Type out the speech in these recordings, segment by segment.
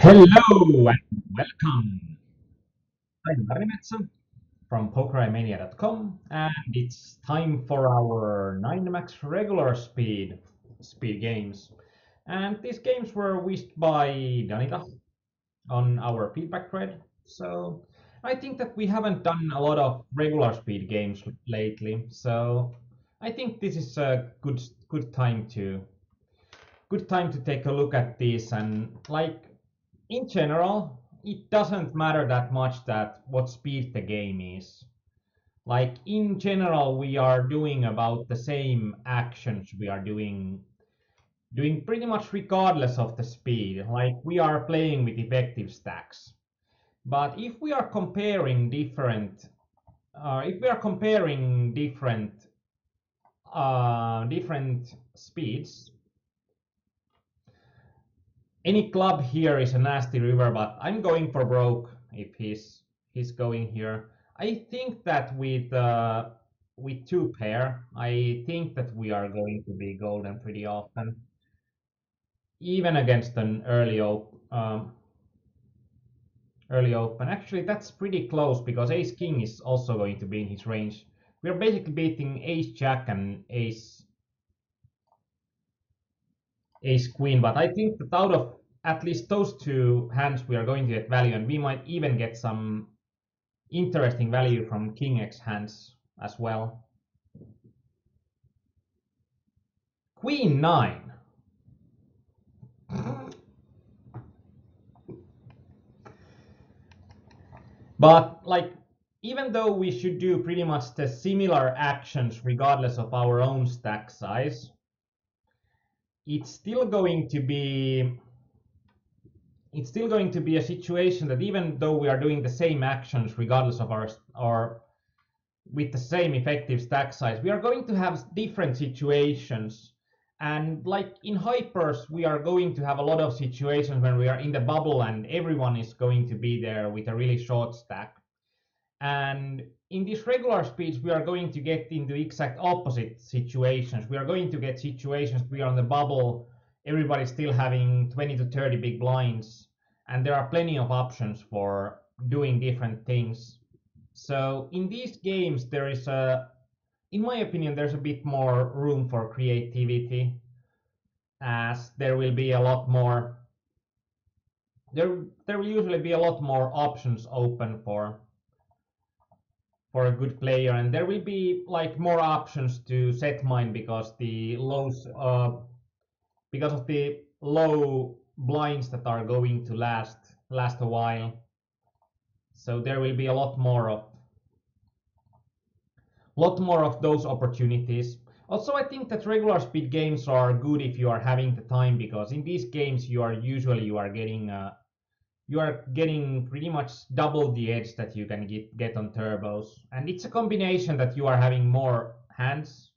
Hello and welcome. I'm Aarnimetsa from PokerMania.com, and it's time for our 9 max regular speed games. And these games were wished by Danita on our feedback thread. So I think that we haven't done a lot of regular speed games lately. So I think this is a good time to take a look at this. And like in general, it doesn't matter that much that what speed the game is. Like in general, we are doing about the same actions we are doing pretty much regardless of the speed. Like we are playing with effective stacks. But if we are comparing different speeds, any club here is a nasty river, but I'm going for broke if he's going here. I think that with two pair, I think that we are going to be golden pretty often, even against an early open. Actually, that's pretty close because Ace King is also going to be in his range. We are basically beating Ace Jack and Ace Queen, but I think that out of at least those two hands, we are going to get value, and we might even get some interesting value from King X hands as well. Queen 9. But like, even though we should do pretty much the similar actions regardless of our own stack size, it's still going to be a situation that even though we are doing the same actions regardless of our with the same effective stack size, we are going to have different situations. And like in hypers, we are going to have a lot of situations when we are in the bubble and everyone is going to be there with a really short stack. And in these regular speeds, we are going to get into exact opposite situations. We are going to get situations we are on the bubble, everybody's still having 20 to 30 big blinds, and there are plenty of options for doing different things. So in these games, in my opinion, there's a bit more room for creativity, as there will be a lot more. There will usually be a lot more options open for a good player, and there will be like more options to set mine because of the low blinds that are going to last a while. So there will be a lot more of those opportunities. Also, I think that regular speed games are good if you are having the time, because in these games you are getting pretty much double the edge that you can get on turbos, and it's a combination that you are having more hands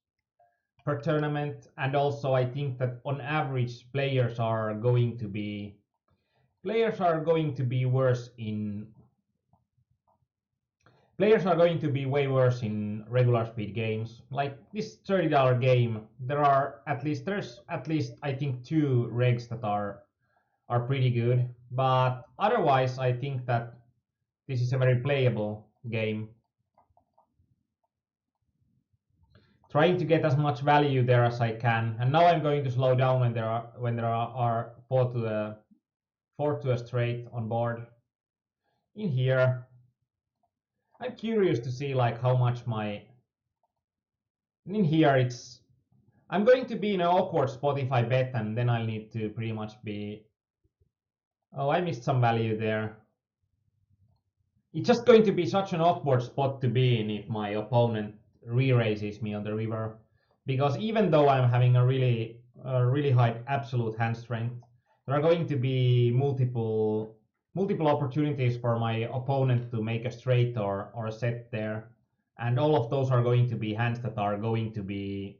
per tournament, and also I think that on average players are going to be way worse in regular speed games. Like this $30 game, there's at least I think two regs that are pretty good, but otherwise I think that this is a very playable game. Trying to get as much value there as I can, and now I'm going to slow down when there are four to a straight on board. In here, I'm curious to see like how much my in here it's I'm going to be in an awkward spot if I bet, and then I'll need to pretty much be. Oh, I missed some value there. It's just going to be such an awkward spot to be in if my opponent re-raises me on the river, because even though I'm having a really high absolute hand strength, there are going to be multiple opportunities for my opponent to make a straight or a set there, and all of those are going to be hands that are going to be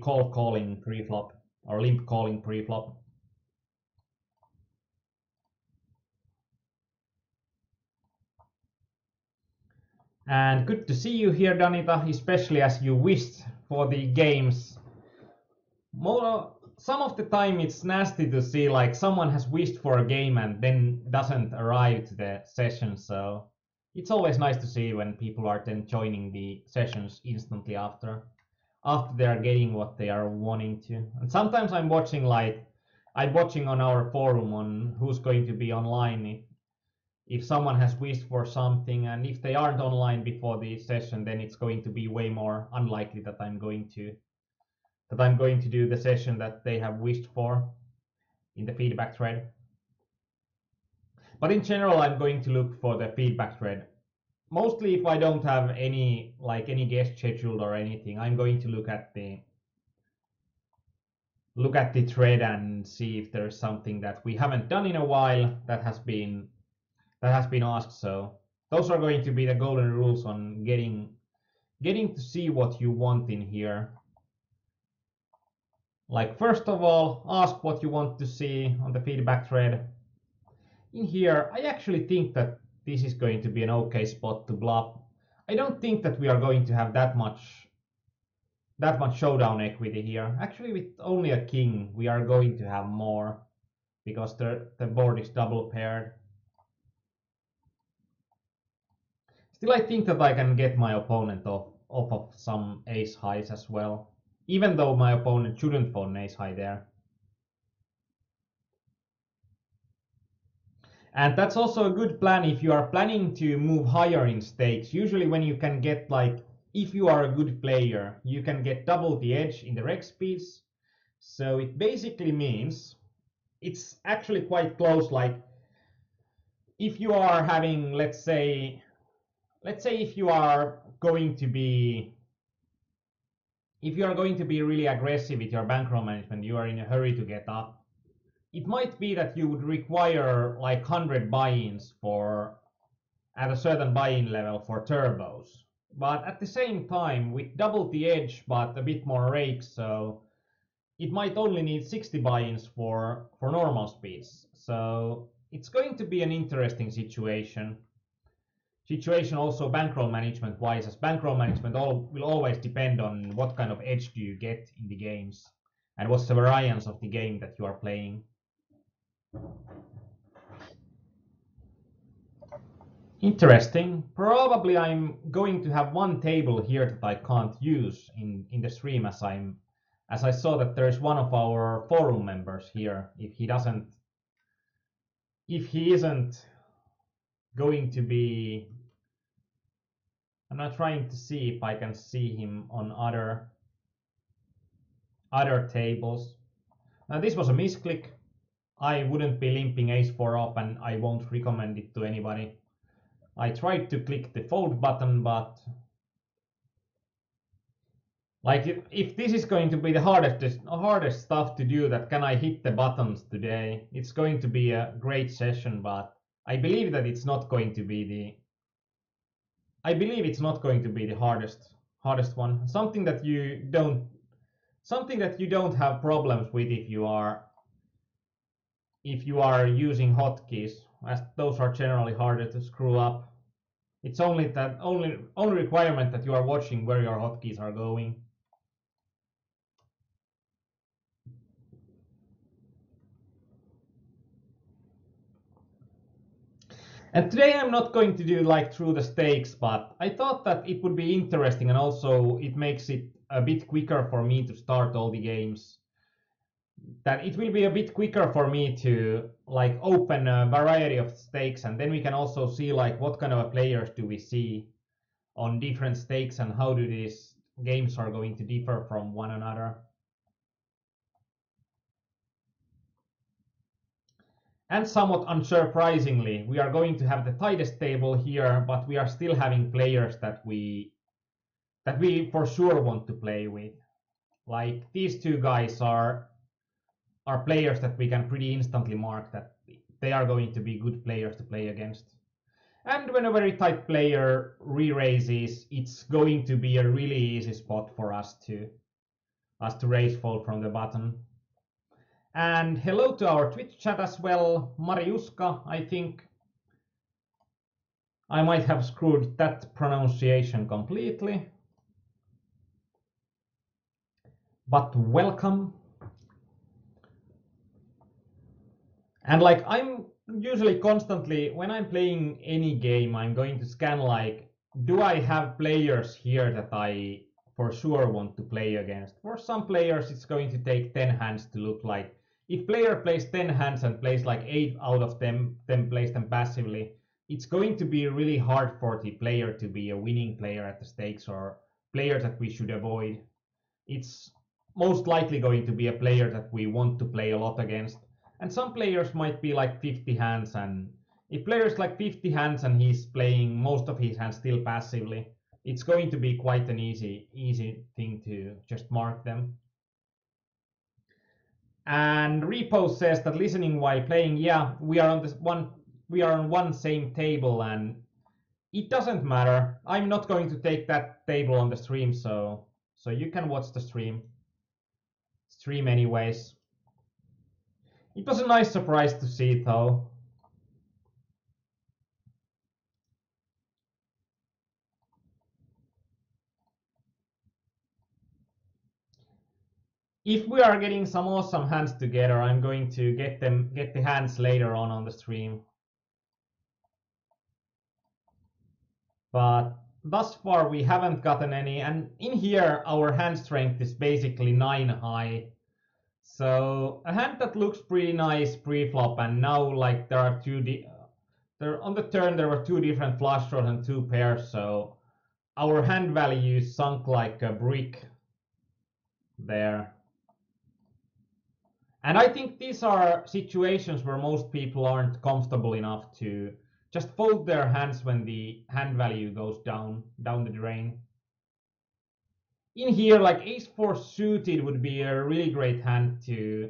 call calling pre-flop or limp calling pre-flop. And good to see you here, Danita, especially as you wished for the games. More, some of the time it's nasty to see like someone has wished for a game and then doesn't arrive to the session. So it's always nice to see when people are then joining the sessions instantly after they are getting what they are wanting to. And sometimes I'm watching on our forum on who's going to be online if someone has wished for something, and if they aren't online before the session, then it's going to be way more unlikely that I'm going to do the session that they have wished for in the feedback thread. But in general, I'm going to look for the feedback thread. Mostly if I don't have any guest scheduled or anything, I'm going to look at the thread and see if there's something that we haven't done in a while that has been asked. So those are going to be the golden rules on getting to see what you want in here. Like, first of all, ask what you want to see on the feedback thread. In here, I actually think that this is going to be an okay spot to bluff. I don't think that we are going to have that much showdown equity here. Actually, with only a king, we are going to have more because the board is double paired. Still, I think that I can get my opponent off of some ace highs as well, even though my opponent shouldn't fold an ace high there. And that's also a good plan if you are planning to move higher in stakes. Usually when you can get if you are a good player, you can get double the edge in the reg speeds. So it basically means it's actually quite close. Like if you are having, let's say if you are going to be really aggressive with your bankroll management, you are in a hurry to get up. It might be that you would require like 100 buy-ins at a certain buy-in level for turbos. But at the same time, with double the edge but a bit more rakes, so it might only need 60 buy-ins for normal speeds. So it's going to be an interesting situation. Also bankroll management wise, as bankroll management will always depend on what kind of edge do you get in the games and what's the variance of the game that you are playing. Interesting. Probably I'm going to have one table here that I can't use in the stream as I saw that there's one of our forum members here. If he isn't going to be, I'm not trying to see if I can see him on other tables. Now this was a misclick. I wouldn't be limping ace-4 off, and I won't recommend it to anybody. I tried to click the fold button, but like if this is going to be the hardest stuff to do, that can I hit the buttons today, it's going to be a great session, but I believe that it's not going to be the hardest one. Something that you don't have problems with if you are using hotkeys, as those are generally harder to screw up. It's only requirement that you are watching where your hotkeys are going. And today I'm not going to do through the stakes, but I thought that it would be interesting, and also it makes it a bit quicker for me to start all the games. That it will be a bit quicker for me to open a variety of stakes, and then we can also see what kind of players do we see on different stakes and how do these games are going to differ from one another. And somewhat unsurprisingly, we are going to have the tightest table here, but we are still having players that we for sure want to play with. Like these two guys are players that we can pretty instantly mark that they are going to be good players to play against. And when a very tight player re-raises, it's going to be a really easy spot for us to raise fold from the button. And hello to our Twitch chat as well, Mariuska, I think. I might have screwed that pronunciation completely. But welcome. And like I'm usually constantly when I'm playing any game, I'm going to scan like, do I have players here that I for sure want to play against? For some players, it's going to take 10 hands to look like. If player plays 10 hands and plays like 8 out of them plays them passively, it's going to be really hard for the player to be a winning player at the stakes or player that we should avoid. It's most likely going to be a player that we want to play a lot against. And some players might be like 50 hands, and if players like 50 hands and he's playing most of his hands still passively, it's going to be quite an easy thing to just mark them. And Repo says that listening while playing, yeah, we are on one same table, and it doesn't matter. I'm not going to take that table on the stream, so you can watch the stream anyways. It was a nice surprise to see though. If we are getting some awesome hands together, I'm going to get the hands later on the stream. But thus far we haven't gotten any, and in here our hand strength is basically 9 high. So a hand that looks pretty nice pre-flop, and now like there are there on the turn there were 2 different flush draws and 2 pairs, so our hand value sunk like a brick there. And I think these are situations where most people aren't comfortable enough to just fold their hands when the hand value goes down the drain. In here, like ace-4 suited would be a really great hand to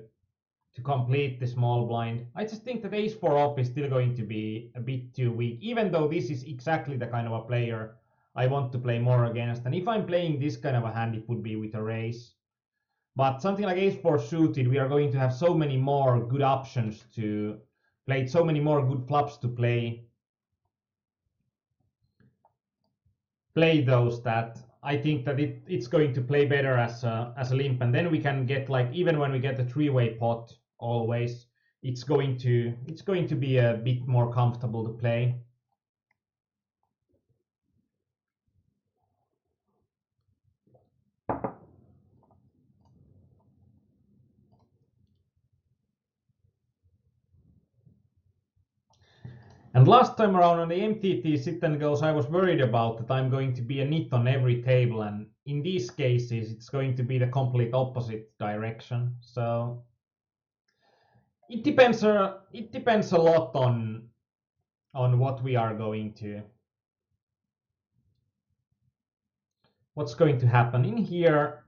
complete the small blind. I just think that ace-4 off is still going to be a bit too weak, even though this is exactly the kind of a player I want to play more against. And if I'm playing this kind of a hand, it would be with a raise. But something like ace-4 suited, we are going to have so many more good options to play, so many more good flops to play those that I think that it's going to play better as a limp, and then we can get like even when we get the 3-way pot always, it's going to be a bit more comfortable to play. And last time around on the MTT sit and goes, I was worried about that I'm going to be a nit on every table, and in these cases it's going to be the complete opposite direction. So it depends a lot on what we are going to what's going to happen in here.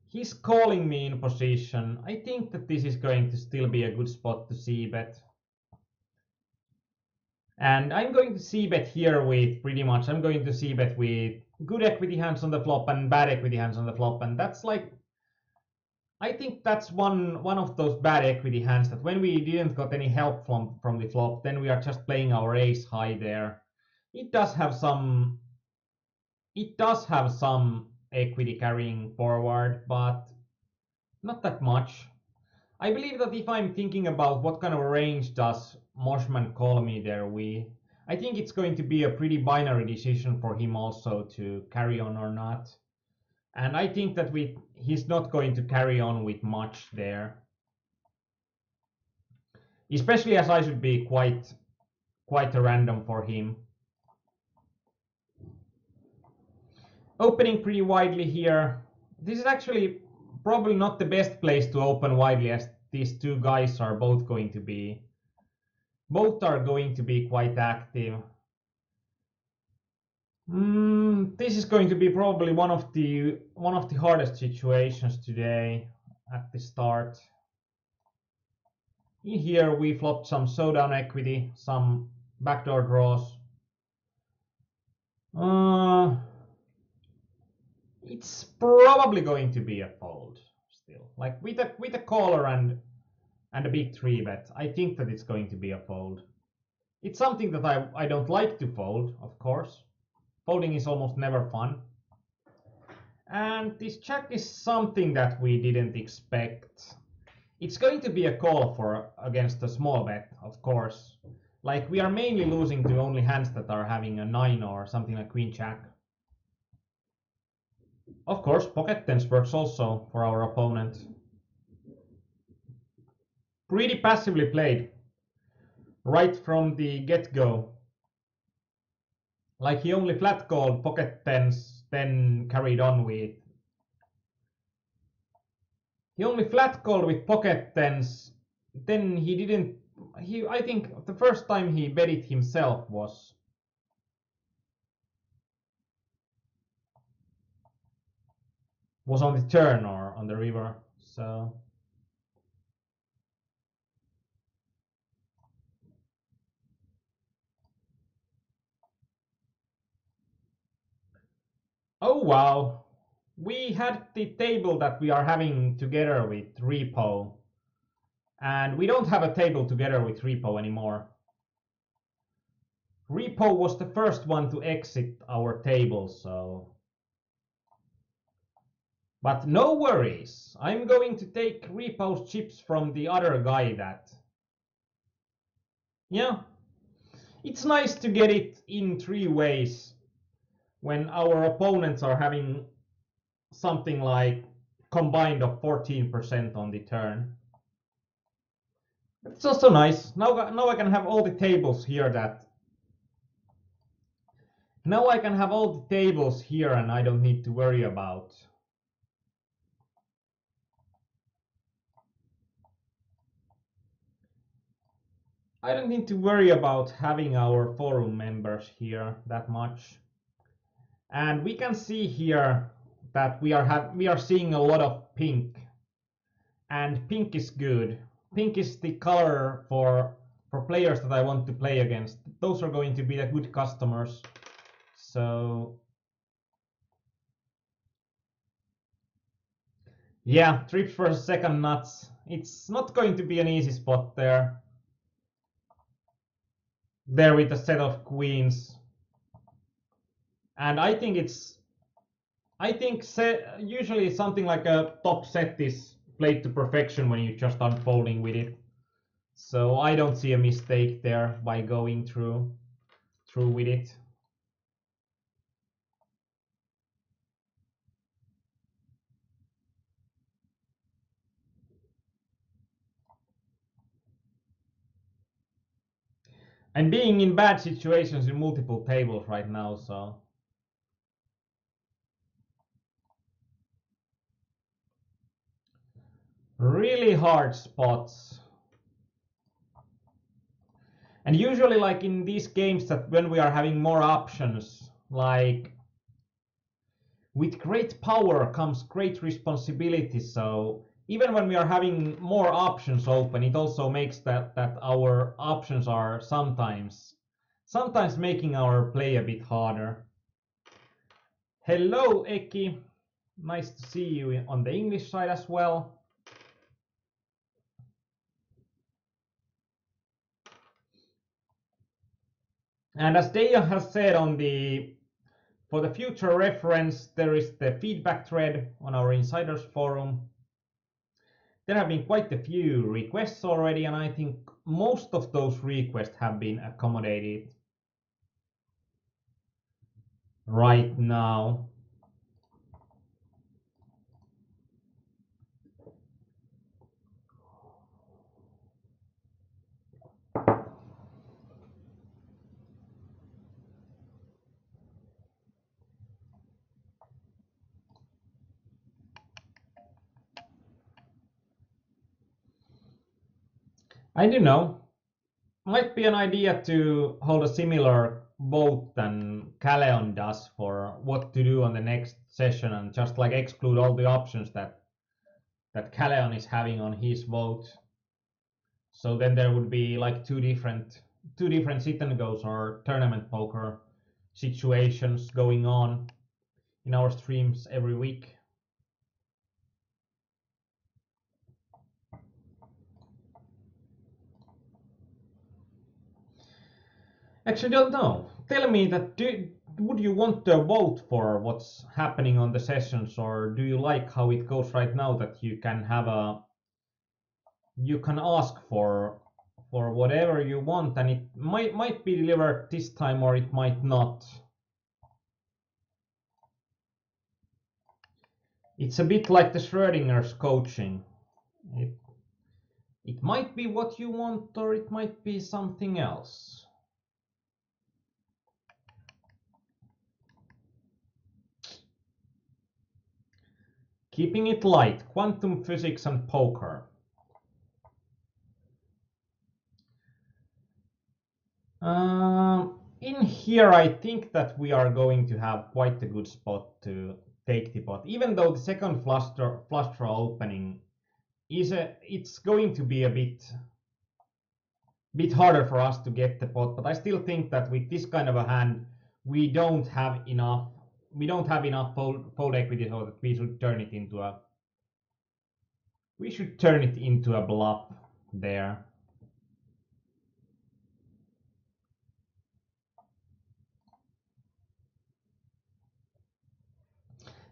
He's calling me in position. I think that this is going to still be a good spot to c-bet. And I'm going to c-bet here with pretty much, I'm going to c-bet with good equity hands on the flop and bad equity hands on the flop. And that's like, I think that's one of those bad equity hands that when we didn't got any help from the flop, then we are just playing our ace high there. It does have some equity carrying forward, but not that much. I believe that if I'm thinking about what kind of range does Moshman call me there, I think it's going to be a pretty binary decision for him also to carry on or not. And I think that he's not going to carry on with much there. Especially as I should be quite a random for him. Opening pretty widely here. This is actually probably not the best place to open widely, as these two guys are both going to be quite active. This is going to be probably one of the hardest situations today at the start. In here we flopped some showdown equity, some backdoor draws. It's probably going to be a fold still. Like with a caller and a big 3-bet, I think that it's going to be a fold. It's something that I don't like to fold, of course. Folding is almost never fun. And this check is something that we didn't expect. It's going to be a call for against a small bet, of course. Like, we are mainly losing to only hands that are having a 9 or something like queen jack. Of course, pocket tens works also for our opponent. Pretty passively played, right from the get-go. Like, he only flat called pocket tens, then carried on with. He only flat called with pocket tens, then he didn't. I think the first time he bet it himself was on the turn or on the river. So oh wow, we had the table that we are having together with repo, and we don't have a table together with repo anymore. Repo was the first one to exit our table, so. But no worries, I'm going to take repo's chips from the other guy that. Yeah, it's nice to get it in 3 ways when our opponents are having something like combined of 14% on the turn. It's also nice. Now I can have all the tables here that. Now I can have all the tables here and I don't need to worry about. I don't need to worry about having our forum members here that much. And we can see here that we are seeing a lot of pink. And pink is good. Pink is the color for players that I want to play against. Those are going to be the good customers. So yeah, trips for second nuts. It's not going to be an easy spot there. There with a set of queens. And I think usually something like a top set is played to perfection when you're just unfolding with it. So I don't see a mistake there by going through with it. I'm being in bad situations in multiple tables right now, so. Really hard spots. And usually, like in these games, that when we are having more options, like with great power comes great responsibility. So even when we are having more options open, it also makes that our options are sometimes making our play a bit harder. Hello, Eki. Nice to see you on the English side as well. And as Deja has said for the future reference, there is the feedback thread on our insiders forum. There have been quite a few requests already, and I think most of those requests have been accommodated right now. I don't know. Might be an idea to hold a similar vote than Kaleon does for what to do on the next session, and just like exclude all the options that Kaleon is having on his vote. So then there would be like two different sit and goes or tournament poker situations going on in our streams every week. Actually, don't know. Tell me that would you want to vote for what's happening on the sessions, or do you like how it goes right now that you can have a you can ask for whatever you want, and it might be delivered this time or it might not. It's a bit like the Schrodinger's coaching. It, it might be what you want or it might be something else. Keeping it light, quantum physics and poker. In here, I think that we are going to have quite a good spot to take the pot. Even though the second flush draw opening it's going to be a bit harder for us to get the pot, but I still think that with this kind of a hand, we don't have enough fold equity so that we should turn it into a bluff there.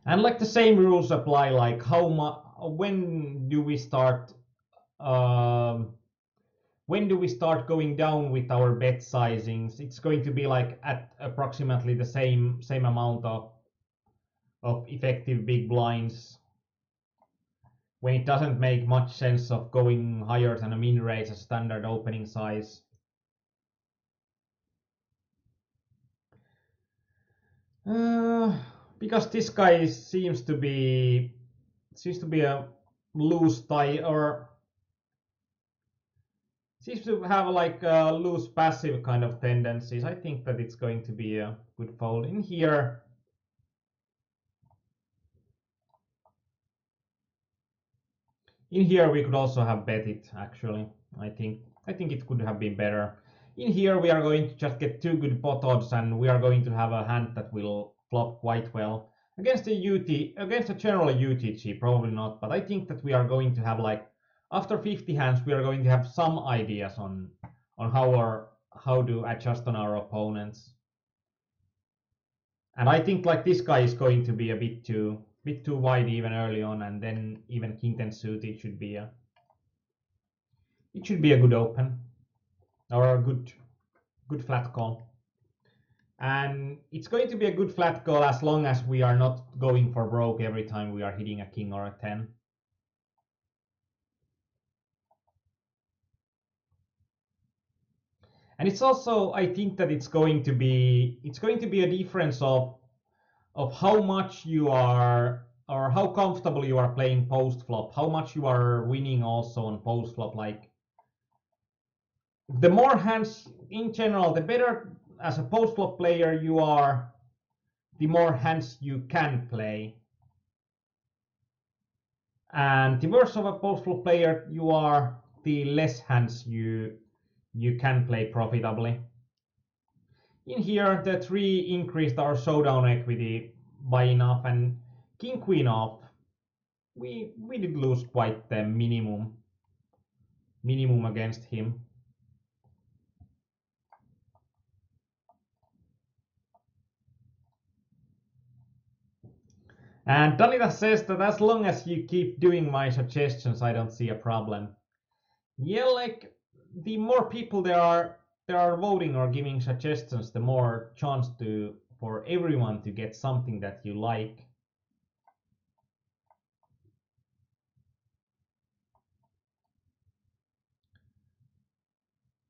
And like the same rules apply, like when do we start going down with our bet sizings? It's going to be like at approximately the same amount of effective big blinds, when it doesn't make much sense of going higher than a min raise as standard opening size. Because this guy seems to be a loose tie, or seems to have like loose passive kind of tendencies. I think that it's going to be a good fold in here. In here we could also have bet it, actually. I think it could have been better. In here we are going to just get two good pot odds, and we are going to have a hand that will flop quite well. Against a general UTG, probably not, but I think that we are going to have, like, after 50 hands, we are going to have some ideas on how to adjust on our opponents. And I think like this guy is going to be a bit too wide even early on, and then even king 10 suited should be a good open, or a good flat call. And it's going to be a good flat call as long as we are not going for broke every time we are hitting a king or a 10. And it's also, I think that it's going to be a difference of how much you are, or how comfortable you are playing post flop, how much you are winning also on post flop. Like, the more hands in general, the better as a post flop player you are, the more hands you can play. And the worse of a post flop player you are, the less hands you can play profitably. In here, the 3 increased our showdown equity by enough, and king queen off, we did lose quite the minimum against him. And Danita says that as long as you keep doing my suggestions, I don't see a problem. Yeah, like, the more people there are voting or giving suggestions, the more chance for everyone to get something that you like.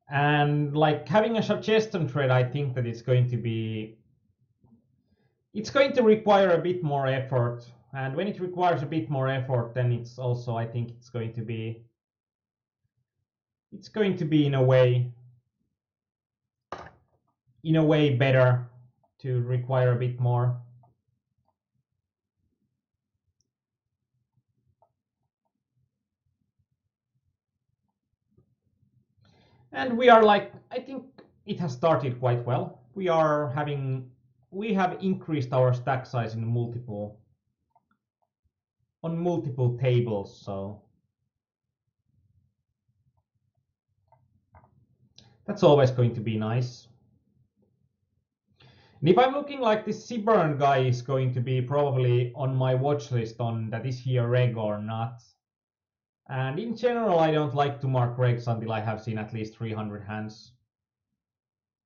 And like, having a suggestion thread, I think that it's going to require a bit more effort. And when it requires a bit more effort, then it's also, I think it's going to be in a way better to require a bit more. And we are, like, I think it has started quite well. We have increased our stack size in multiple tables, so that's always going to be nice. And if I'm looking, like, this Sibern guy is going to be probably on my watch list on that is he a reg or not. And in general, I don't like to mark regs until I have seen at least 300 hands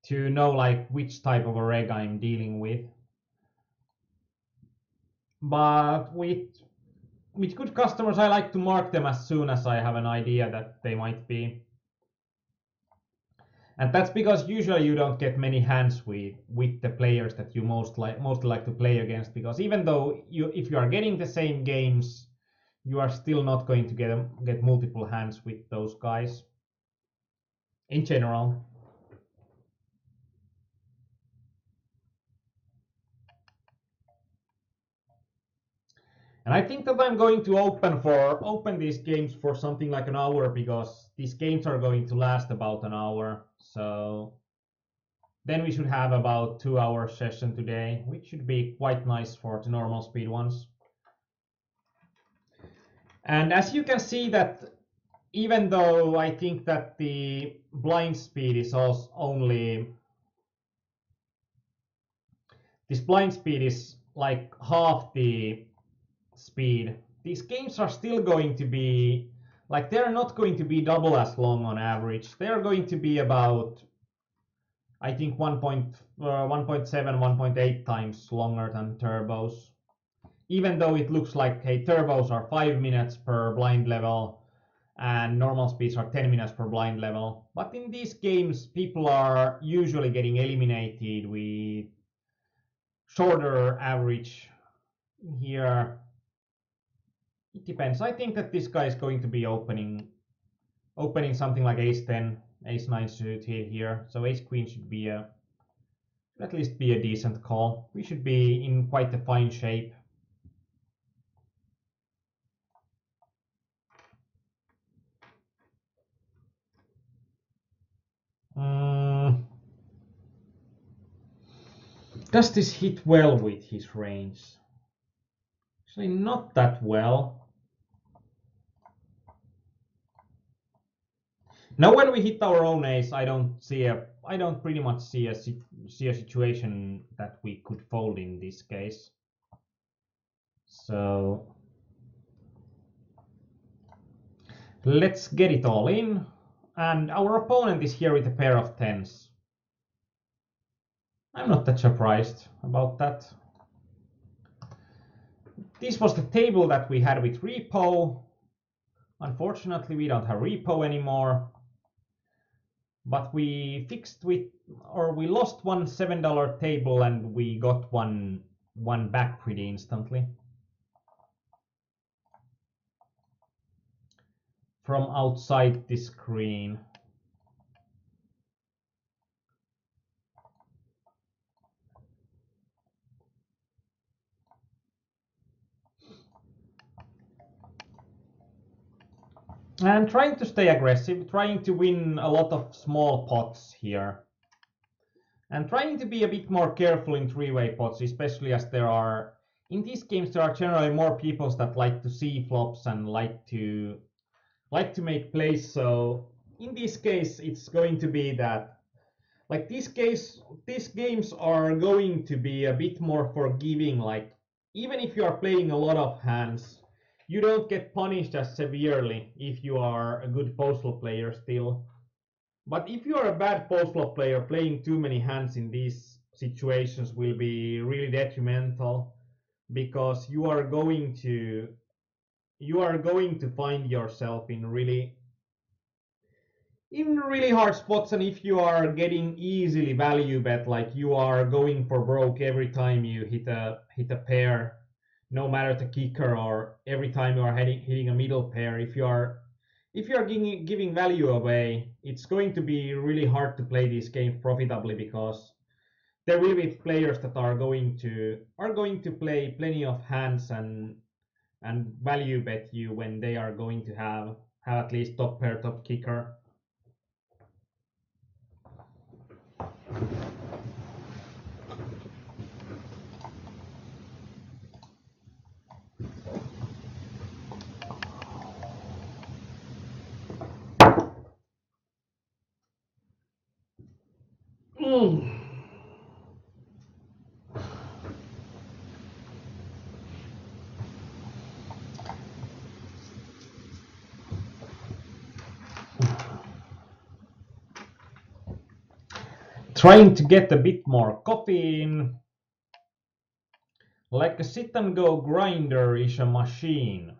to know like which type of a reg I'm dealing with. But with good customers, I like to mark them as soon as I have an idea that they might be. And that's because usually you don't get many hands with the players that you mostly like to play against, because even though if you are getting the same games, you are still not going to get multiple hands with those guys in general. And I think that I'm going to open these games for something like an hour, because these games are going to last about an hour. So then we should have about 2 hour session today, which should be quite nice for the normal speed ones. And as you can see that even though I think that the blind speed is also only, this blind speed is like half the speed, these games are still going to be like, they're not going to be double as long on average. They're going to be about, I think 1.7, 1.8 times longer than turbos. Even though it looks like, hey, turbos are 5 minutes per blind level and normal speeds are 10 minutes per blind level. But in these games, people are usually getting eliminated with shorter average. Here, it depends. I think that this guy is going to be opening something like ace 10, ace 9 suited here. So ace queen should be at least be a decent call. We should be in quite a fine shape. Does this hit well with his range? Actually, not that well. Now, when we hit our own ace, I don't pretty much see a situation that we could fold in this case. So let's get it all in. And our opponent is here with a pair of tens. I'm not that surprised about that. This was the table that we had with repo. Unfortunately, we don't have repo anymore. But we we lost one $7 table and we got one back pretty instantly from outside the screen. And trying to stay aggressive, trying to win a lot of small pots here. And trying to be a bit more careful in three-way pots, especially as in these games there are generally more people that like to see flops and like to make plays. So in this case, it's going to be that, like, these games are going to be a bit more forgiving. Like, even if you are playing a lot of hands, you don't get punished as severely if you are a good post-flop player still. But if you are a bad post-flop player, playing too many hands in these situations will be really detrimental, because you are going to find yourself in really hard spots. And if you are getting easily value bet, like you are going for broke every time you hit a pair, no matter the kicker, or every time you are hitting a middle pair, if you are giving value away, it's going to be really hard to play this game profitably, because there will be players that are going to play plenty of hands and value bet you when they are going to have at least top pair, top kicker. trying to get a bit more coffee in. Like a sit and go grinder is a machine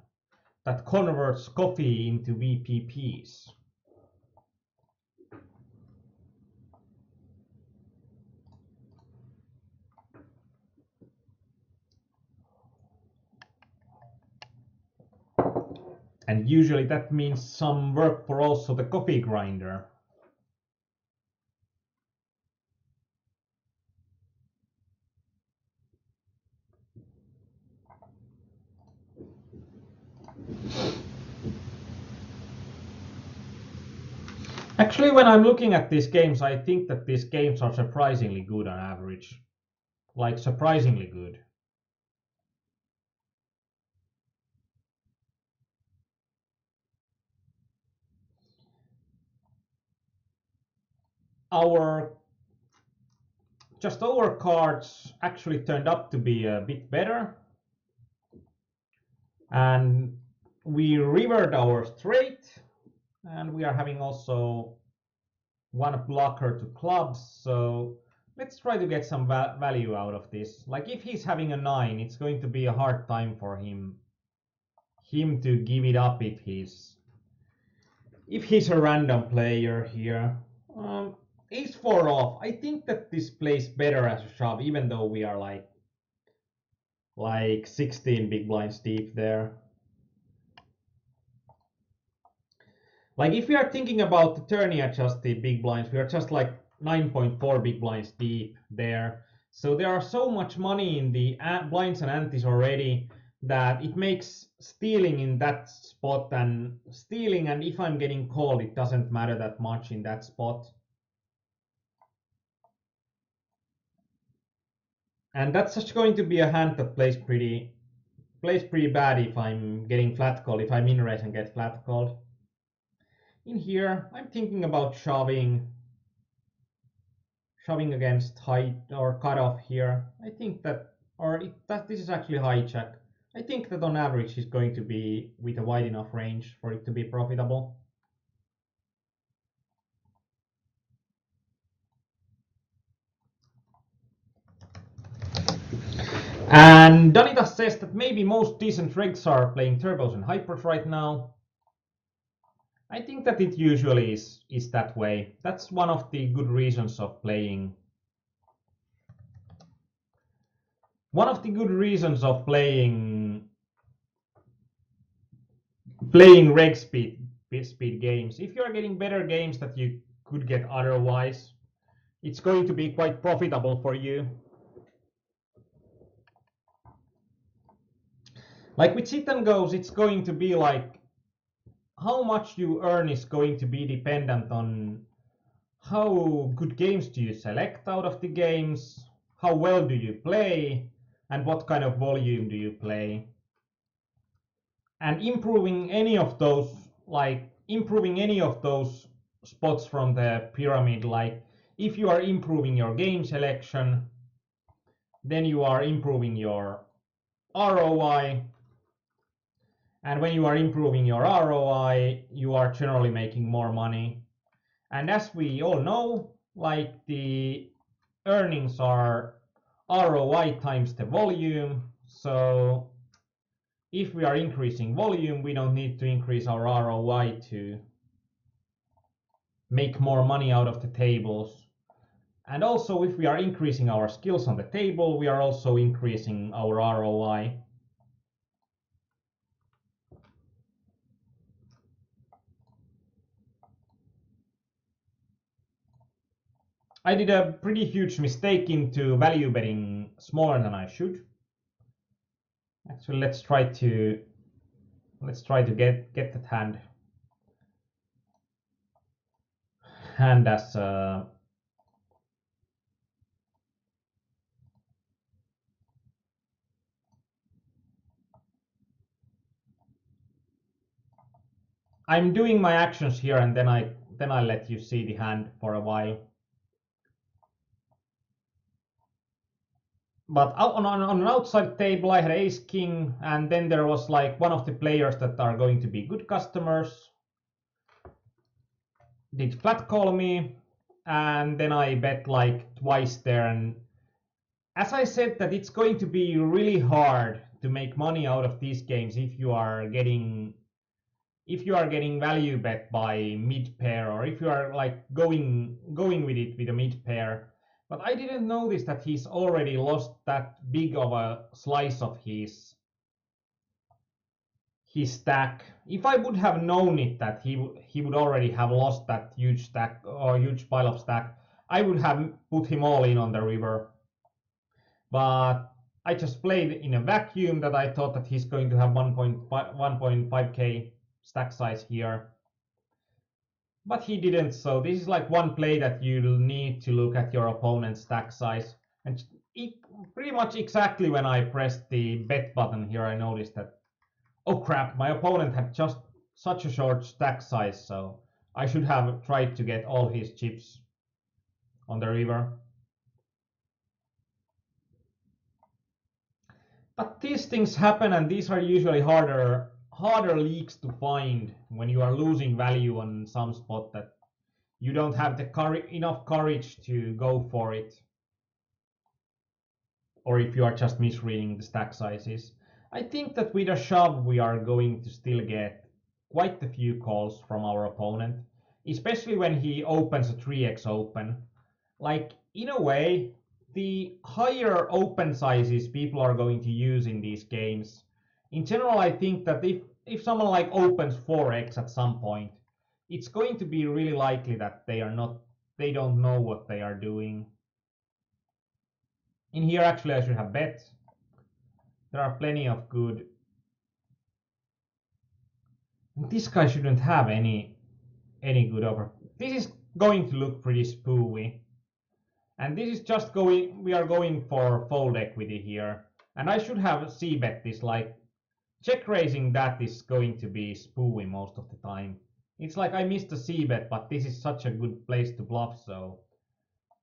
that converts coffee into VPPs. And usually that means some work for also the coffee grinder. Actually, when I'm looking at these games, I think that these games are surprisingly good on average. Like, surprisingly good. Our cards actually turned up to be a bit better. And we rivered our straight. And we are having also one blocker to clubs, so let's try to get some value out of this. Like if he's having a 9, it's going to be a hard time for him to give it up if he's a random player here. Ace 4 off. I think that this plays better as a shove, even though we are like 16 big blinds deep there. Like if we are thinking about the tourney adjusted big blinds, we are just like 9.4 big blinds deep there. So there are so much money in the blinds and antes already that it makes stealing in that spot and stealing, and if I'm getting called, it doesn't matter that much in that spot. And that's just going to be a hand that plays pretty bad if I'm getting flat called, if I'm in race and get flat called. In here, I'm thinking about shoving against height or cutoff here. I think that, this is actually hijack. I think that on average is going to be with a wide enough range for it to be profitable. And Danita says that maybe most decent regs are playing turbos and hypers right now. I think that it usually is that way. That's one of the good reasons of playing. One of the good reasons of playing reg speed games. If you are getting better games that you could get otherwise, it's going to be quite profitable for you. Like with sit and goes, it's going to be like how much you earn is going to be dependent on how good games do you select out of the games, how well do you play, and what kind of volume do you play. And improving any of those spots from the pyramid, like if you are improving your game selection, then you are improving your ROI. And when you are improving your ROI, you are generally making more money. And as we all know, like the earnings are ROI times the volume. So if we are increasing volume, we don't need to increase our ROI to make more money out of the tables. And also, if we are increasing our skills on the table, we are also increasing our ROI. I did a pretty huge mistake into value betting smaller than I should. Actually, let's try to get that hand as I'm doing my actions here, and then I let you see the hand for a while. But on an outside table, I had ace king, and then there was like one of the players that are going to be good customers did flat call me, and then I bet like twice there. And as I said, that it's going to be really hard to make money out of these games if you are getting value bet by mid pair, or if you are like going with it with a mid pair. But I didn't notice that he's already lost that big of a slice of his stack. If I would have known it that he would already have lost that huge stack or huge pile of stack, I would have put him all in on the river. But I just played in a vacuum that I thought that he's going to have 1.5k stack size here. But he didn't, so this is like one play that you'll need to look at your opponent's stack size. And pretty much exactly when I pressed the bet button here, I noticed that, oh crap, my opponent had just such a short stack size, so I should have tried to get all his chips on the river. But these things happen, and these are usually harder leaks to find when you are losing value on some spot that you don't have the enough courage to go for it, or if you are just misreading the stack sizes. I think that with a shove we are going to still get quite a few calls from our opponent, especially when he opens a 3x open. Like, in a way, the higher open sizes people are going to use in these games. In general, I think that if someone like opens 4x at some point, it's going to be really likely that they don't know what they are doing. In here, actually, I should have bet. There are plenty of good. This guy shouldn't have any good over. This is going to look pretty spooky. And this is just we are going for fold equity here. And I should have c-bet this, like, check raising that is going to be spooky most of the time. It's like I missed a c-bet, but this is such a good place to bluff, so.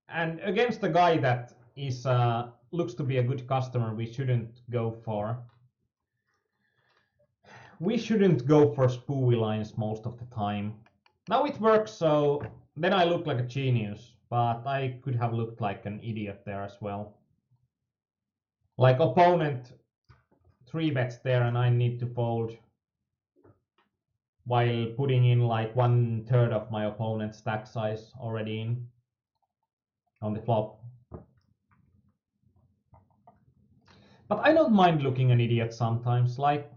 And against a guy that is looks to be a good customer, we shouldn't go for spooky lines most of the time. Now it works, so then I look like a genius, but I could have looked like an idiot there as well. Like, opponent 3-bets there and I need to fold while putting in like 1/3 of my opponent's stack size already in on the flop. But I don't mind looking an idiot sometimes. Like,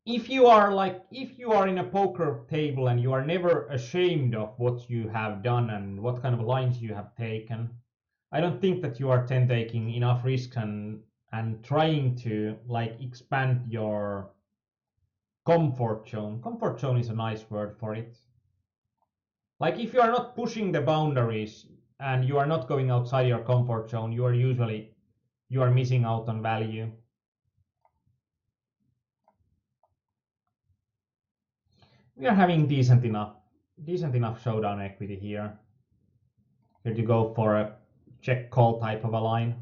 if you are in a poker table and you are never ashamed of what you have done and what kind of lines you have taken, I don't think that you are then taking enough risk and trying to like expand your comfort zone. Comfort zone is a nice word for it. Like, if you are not pushing the boundaries and you are not going outside your comfort zone, you are missing out on value. We are having decent enough showdown equity here. Here to go for a check call type of a line.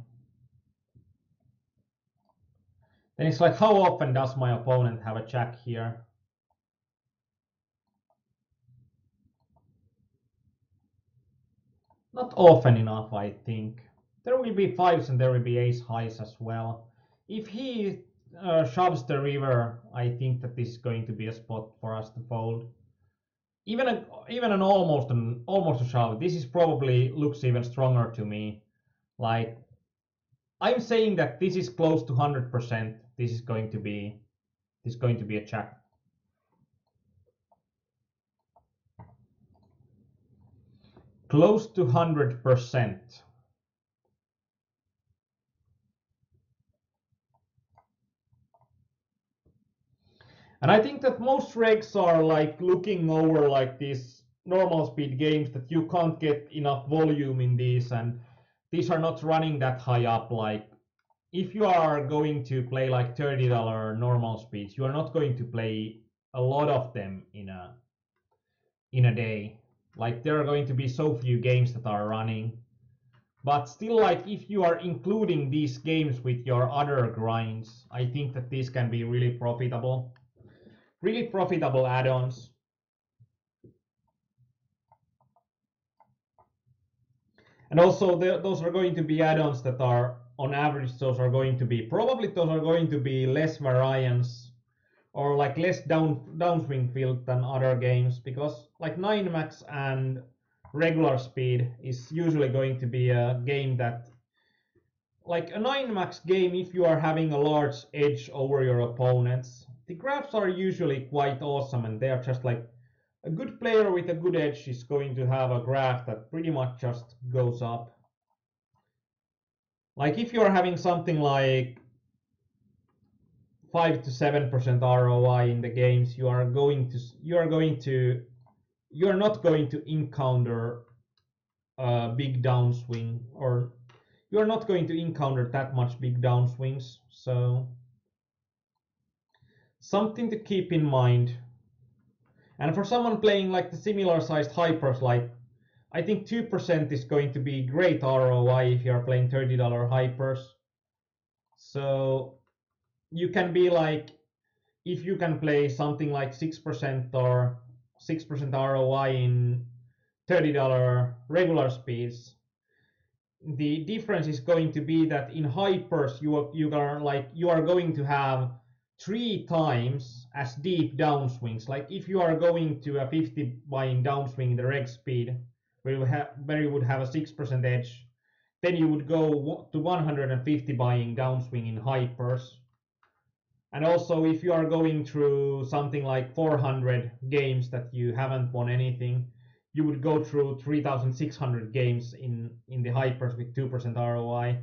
Then it's like, how often does my opponent have a jack here? Not often enough, I think. There will be fives and there will be ace highs as well. If he shoves the river, I think that this is going to be a spot for us to fold. Even an almost a shove. This is probably looks even stronger to me. Like, I'm saying that this is close to 100%. This is going to be a jack. Close to 100%. And I think that most regs are like looking over like these normal speed games that you can't get enough volume in these, and these are not running that high up. Like, if you are going to play like $30 normal speeds, you are not going to play a lot of them in a day. Like, there are going to be so few games that are running. But still, like, if you are including these games with your other grinds, I think that these can be really profitable. Really profitable add-ons. And also those are going to be add-ons that are on average, those are going to be probably those are going to be less variance or like less downswing field than other games, because like 9 max and regular speed is usually going to be a game that, like a 9 max game, if you are having a large edge over your opponents, the graphs are usually quite awesome, and they are just like a good player with a good edge is going to have a graph that pretty much just goes up. Like if you're having something like 5 to 7% ROI in the games, you are not going to encounter a big downswing, or you're not going to encounter that much big downswings. So something to keep in mind. And for someone playing like the similar sized hypers, like I think 2% is going to be great ROI if you're playing $30 hypers. So you can be like, if you can play something like 6% or 6% ROI in $30 regular speeds, the difference is going to be that in hypers you are going to have 3 times as deep downswings. Like if you are going to a 50 buying downswing in the reg speed, where you would have a 6% edge, then you would go to 150 buying downswing in hypers. And also, if you are going through something like 400 games that you haven't won anything, you would go through 3,600 games in the hypers with 2% ROI.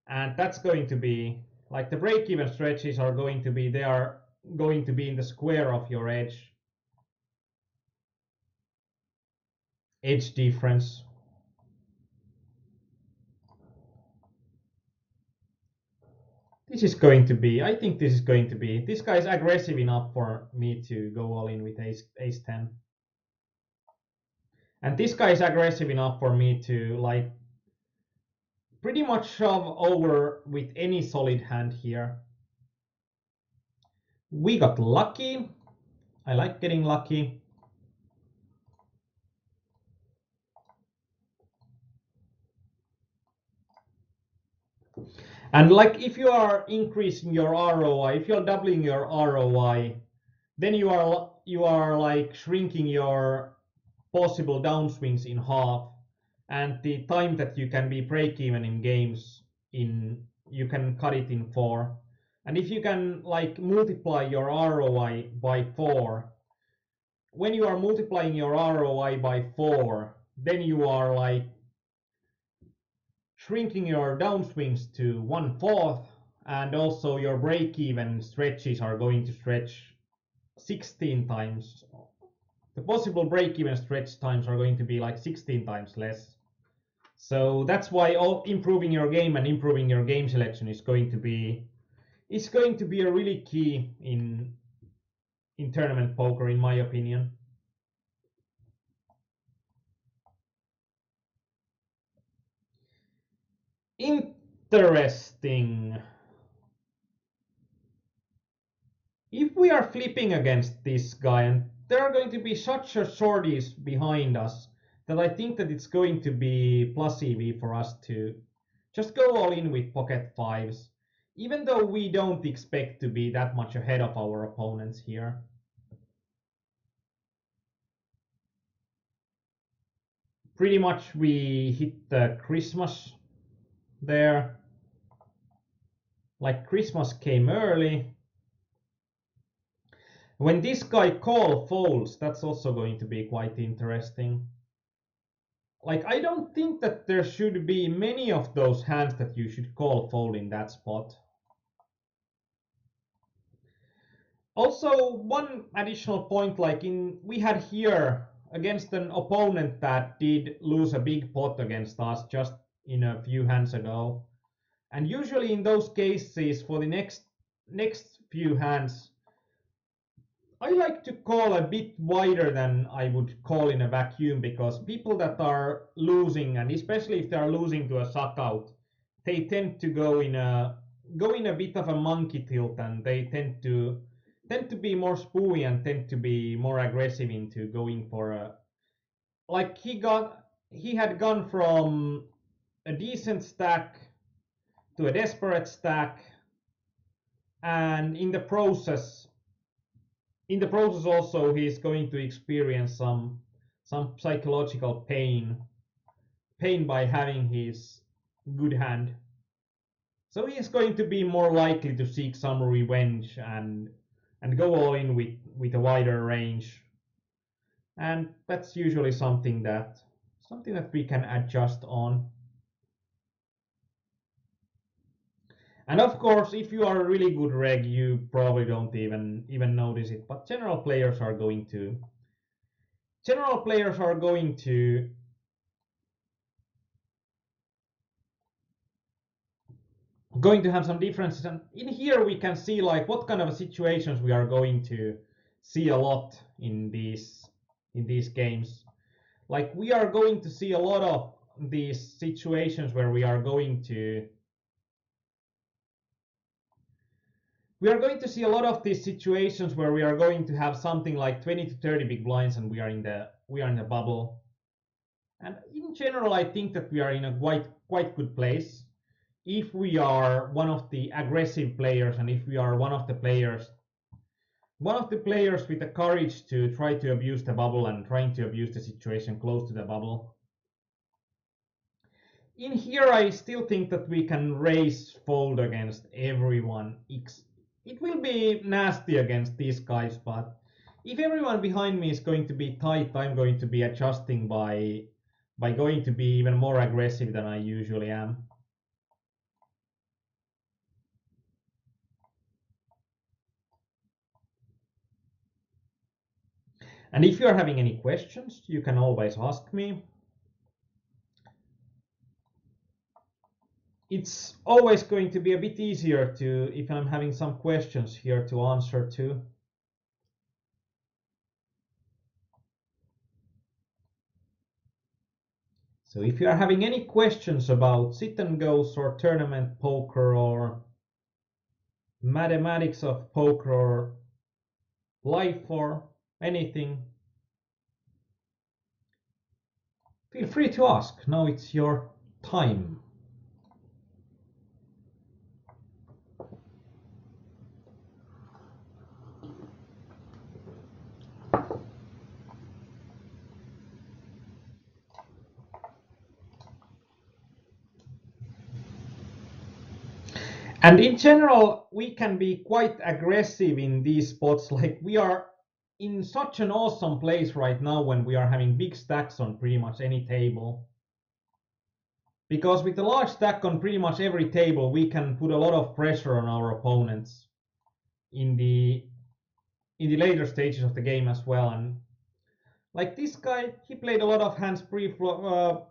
And that's going to be like the break-even stretches are going to be, they are going to be in the square of your edge difference. I think this is going to be, this guy is aggressive enough for me to go all in with ace 10. And this guy is aggressive enough for me to like pretty much shove over with any solid hand here. We got lucky. I like getting lucky. And like if you are increasing your ROI, if you're doubling your ROI, then you are like shrinking your possible downswings in half, and the time that you can be break even in games you can cut it in 4. And if you can like multiply your ROI by 4, when you are multiplying your ROI by 4, then you are like shrinking your downswings to 1/4, and also your break-even stretches are going to stretch 16 times. The possible break-even stretch times are going to be like 16 times less. So that's why improving your game and improving your game selection is going to be a really key in tournament poker, in my opinion. Interesting. If we are flipping against this guy and there are going to be such a shorties behind us, that I think that it's going to be plus EV for us to just go all in with pocket fives, even though we don't expect to be that much ahead of our opponents here. Pretty much we hit the Christmas there. Like Christmas came early. When this guy call folds, that's also going to be quite interesting. Like I don't think that there should be many of those hands that you should call fold in that spot. Also, one additional point, like we had here against an opponent that did lose a big pot against us just in a few hands ago. And usually in those cases, for the next few hands, I like to call a bit wider than I would call in a vacuum, because people that are losing, and especially if they are losing to a suck out, they tend to go in a bit of a monkey tilt, and they tend to be more spooey and tend to be more aggressive into going for a, like he got he had gone from a decent stack to a desperate stack, and in the process also he's going to experience some psychological pain by having his good hand. So he is going to be more likely to seek some revenge and go all in with a wider range. And that's usually something that we can adjust on. And of course, if you are a really good reg, you probably don't even notice it. But general players are going to have some differences. And in here we can see like what kind of situations we are going to see a lot in these games. Like we are going to see a lot of these situations where we are going to see a lot of these situations where we are going to have something like 20 to 30 big blinds and we are in the bubble. And in general, I think that we are in a quite good place if we are one of the aggressive players and if we are one of the players with the courage to try to abuse the bubble and trying to abuse the situation close to the bubble. In here, I still think that we can raise fold against everyone. It will be nasty against these guys, but if everyone behind me is going to be tight, I'm going to be adjusting by going to be even more aggressive than I usually am. And if you are having any questions, you can always ask me. It's always going to be a bit easier if I'm having some questions here to answer to. So if you are having any questions about sit and goes or tournament poker or mathematics of poker or life or anything, feel free to ask. Now it's your time. And in general, we can be quite aggressive in these spots. Like we are in such an awesome place right now when we are having big stacks on pretty much any table. Because with a large stack on pretty much every table, we can put a lot of pressure on our opponents in the later stages of the game as well. And like this guy, he played a lot of hands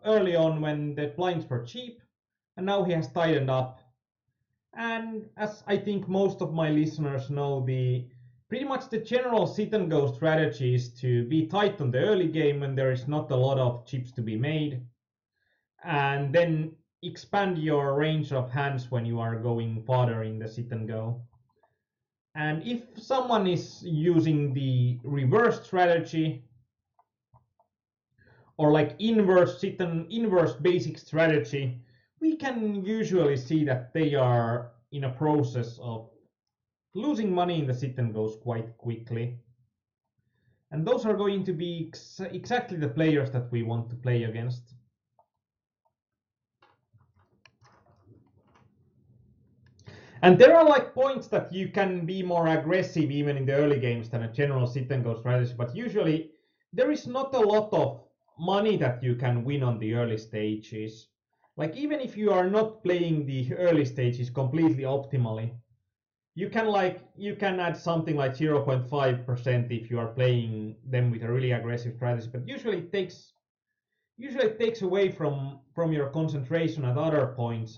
early on when the blinds were cheap, and now he has tightened up. And as I think most of my listeners know, pretty much the general sit and go strategy is to be tight on the early game when there is not a lot of chips to be made, and then expand your range of hands when you are going farther in the sit and go. And if someone is using the reverse strategy or like inverse basic strategy, we can usually see that they are in a process of losing money in the sit and goes quite quickly. And those are going to be exactly the players that we want to play against. And there are like points that you can be more aggressive even in the early games than a general sit and go strategy, but usually there is not a lot of money that you can win on the early stages. Like even if you are not playing the early stages completely optimally, you can add something like 0.5% if you are playing them with a really aggressive strategy, but usually it takes away from your concentration at other points,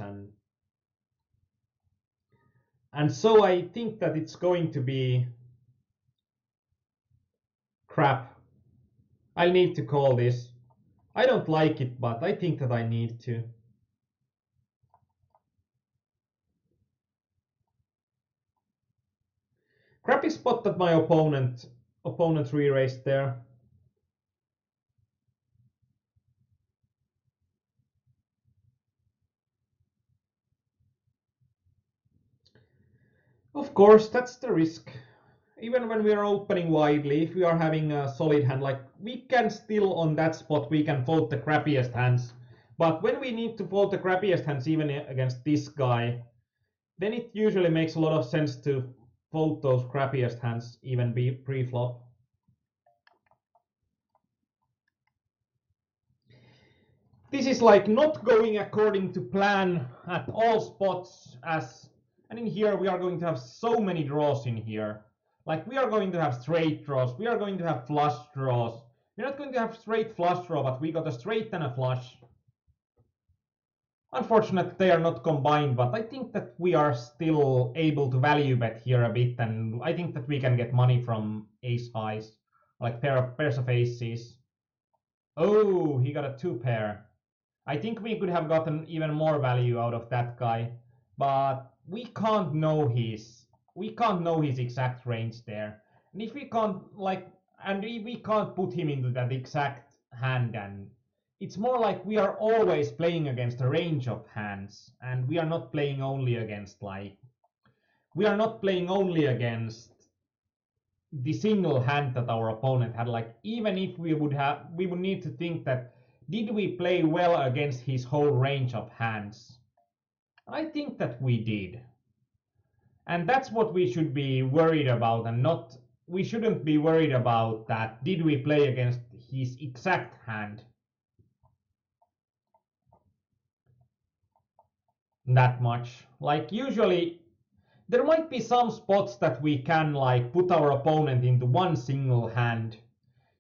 and so I think that it's going to be crap. I need to call this. I don't like it, but I think that I need to. Crappy spot that my opponent re-raised there. Of course, that's the risk. Even when we are opening widely, if we are having a solid hand, like we can still on that spot, we can fold the crappiest hands. But when we need to fold the crappiest hands, even against this guy, then it usually makes a lot of sense to fold those crappiest hands, even be pre-flop. This is like not going according to plan at all spots, as and in here we are going to have so many draws in here. Like we are going to have straight draws, we are going to have flush draws. We're not going to have straight flush draw, but we got a straight and a flush. Unfortunately, they are not combined, but I think that we are still able to value bet here a bit, and I think that we can get money from ace highs, like pairs of aces. Oh, he got a two pair. I think we could have gotten even more value out of that guy, but we can't know his exact range there. And if we can't like and we can't put him into that exact hand, and it's more like we are always playing against a range of hands, and we are not playing only against the single hand that our opponent had. Like even if we would need to think that did we play well against his whole range of hands? I think that we did. And that's what we should be worried about, and not we shouldn't be worried about that did we play against his exact hand that much. Like usually there might be some spots that we can like put our opponent into one single hand.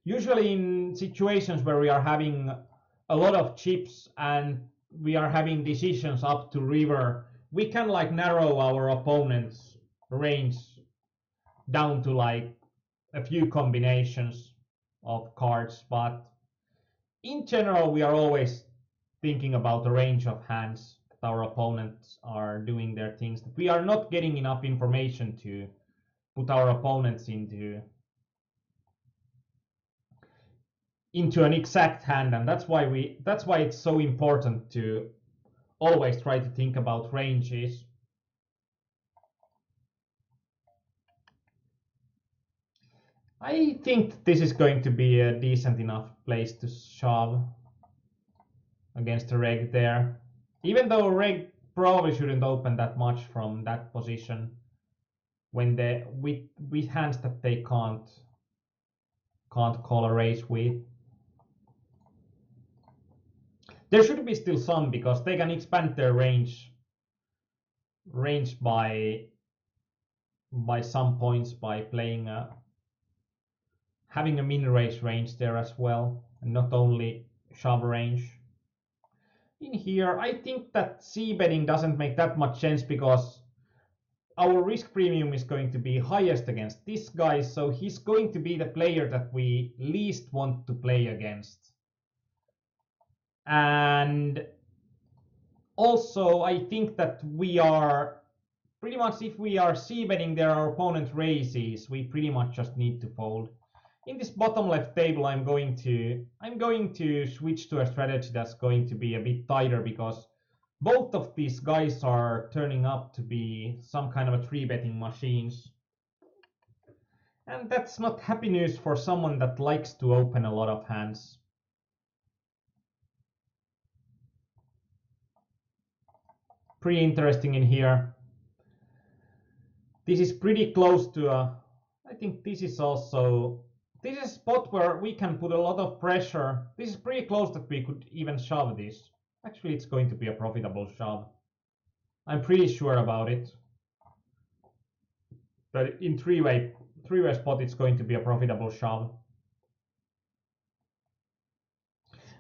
Usually in situations where we are having a lot of chips and we are having decisions up to river, we can like narrow our opponent's range down to like a few combinations of cards. But in general, we are always thinking about the range of hands that our opponents are doing their things. We are not getting enough information to put our opponents into an exact hand, and that's why it's so important to always try to think about ranges. I think this is going to be a decent enough place to shove against the reg there, even though reg probably shouldn't open that much from that position when they with hands that they can't call a raise with. There should be still some because they can expand their range by some points by playing having a min raise range there as well, and not only shove range. In here, I think that c betting doesn't make that much sense because our risk premium is going to be highest against this guy, so he's going to be the player that we least want to play against. And also, I think that we are pretty much, if we are c-betting there our opponent raises, we pretty much just need to fold. In this bottom left table, I'm going to switch to a strategy that's going to be a bit tighter because both of these guys are turning up to be some kind of a three betting machines. And that's not happy news for someone that likes to open a lot of hands. Pretty interesting in here. This is pretty close to I think this is a spot where we can put a lot of pressure. This is pretty close that we could even shove this. Actually, it's going to be a profitable shove. I'm pretty sure about it. But in three-way spot, it's going to be a profitable shove.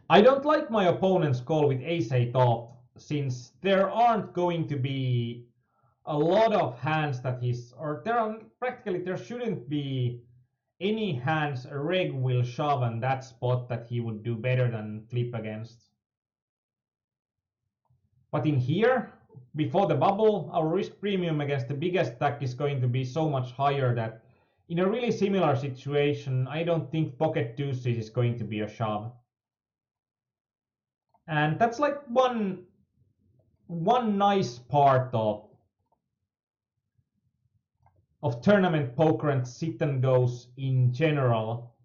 I don't like my opponent's call with ace-8 off, since there aren't going to be a lot of hands that there shouldn't be any hands a reg will shove on that spot that he would do better than flip against. But in here, before the bubble, our risk premium against the biggest stack is going to be so much higher that in a really similar situation, I don't think pocket deuces is going to be a shove. And that's like one nice part of of tournament poker and sit and goes in general,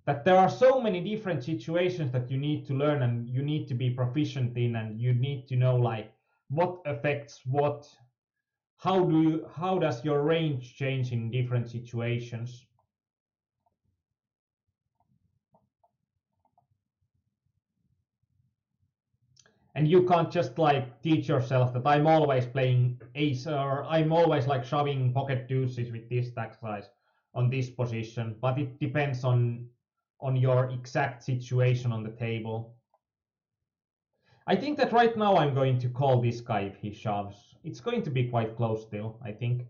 that there are so many different situations that you need to learn and you need to be proficient in, and you need to know like what affects what, how does your range change in different situations. And you can't just like teach yourself that I'm always playing ace, or I'm always like shoving pocket deuces with this stack size on this position, but it depends on your exact situation on the table. I think that right now I'm going to call this guy if he shoves. It's going to be quite close still, I think.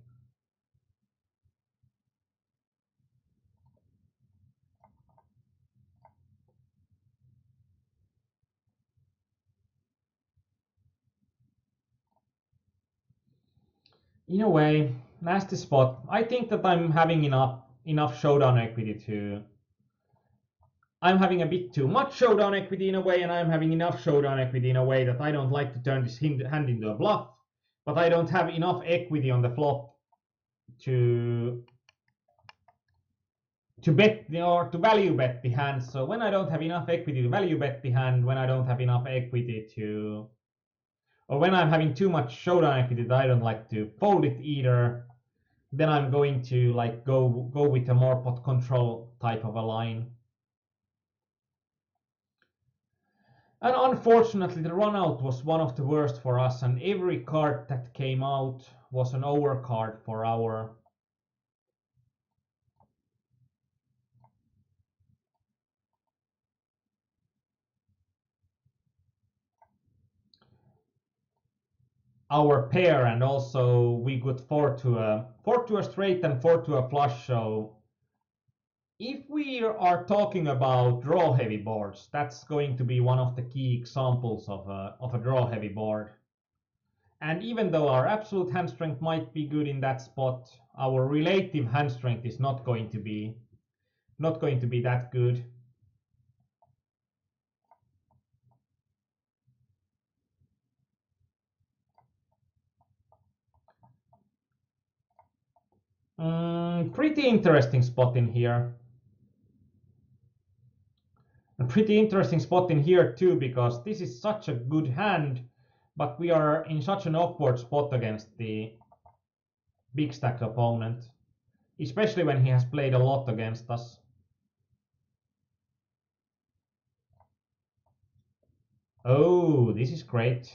In a way, nasty spot. I think that I'm having enough showdown equity to. I'm having a bit too much showdown equity in a way, and I'm having enough showdown equity in a way that I don't like to turn this hand into a bluff, but I don't have enough equity on the flop to bet or to value bet the hand. So when I don't have enough equity to value bet the hand, when I don't have enough equity to, or when I'm having too much showdown equity that I don't like to fold it either, then I'm going to like go with a more pot control type of a line. And unfortunately, the run out was one of the worst for us, and every card that came out was an overcard for our pair, and also we got four to a straight and four to a flush. So if we are talking about draw heavy boards, that's going to be one of the key examples of a draw heavy board. And even though our absolute hand strength might be good in that spot, our relative hand strength is not going to be that good. Pretty interesting spot in here. A pretty interesting spot in here too, because this is such a good hand, but we are in such an awkward spot against the big stack opponent, especially when he has played a lot against us. Oh, this is great.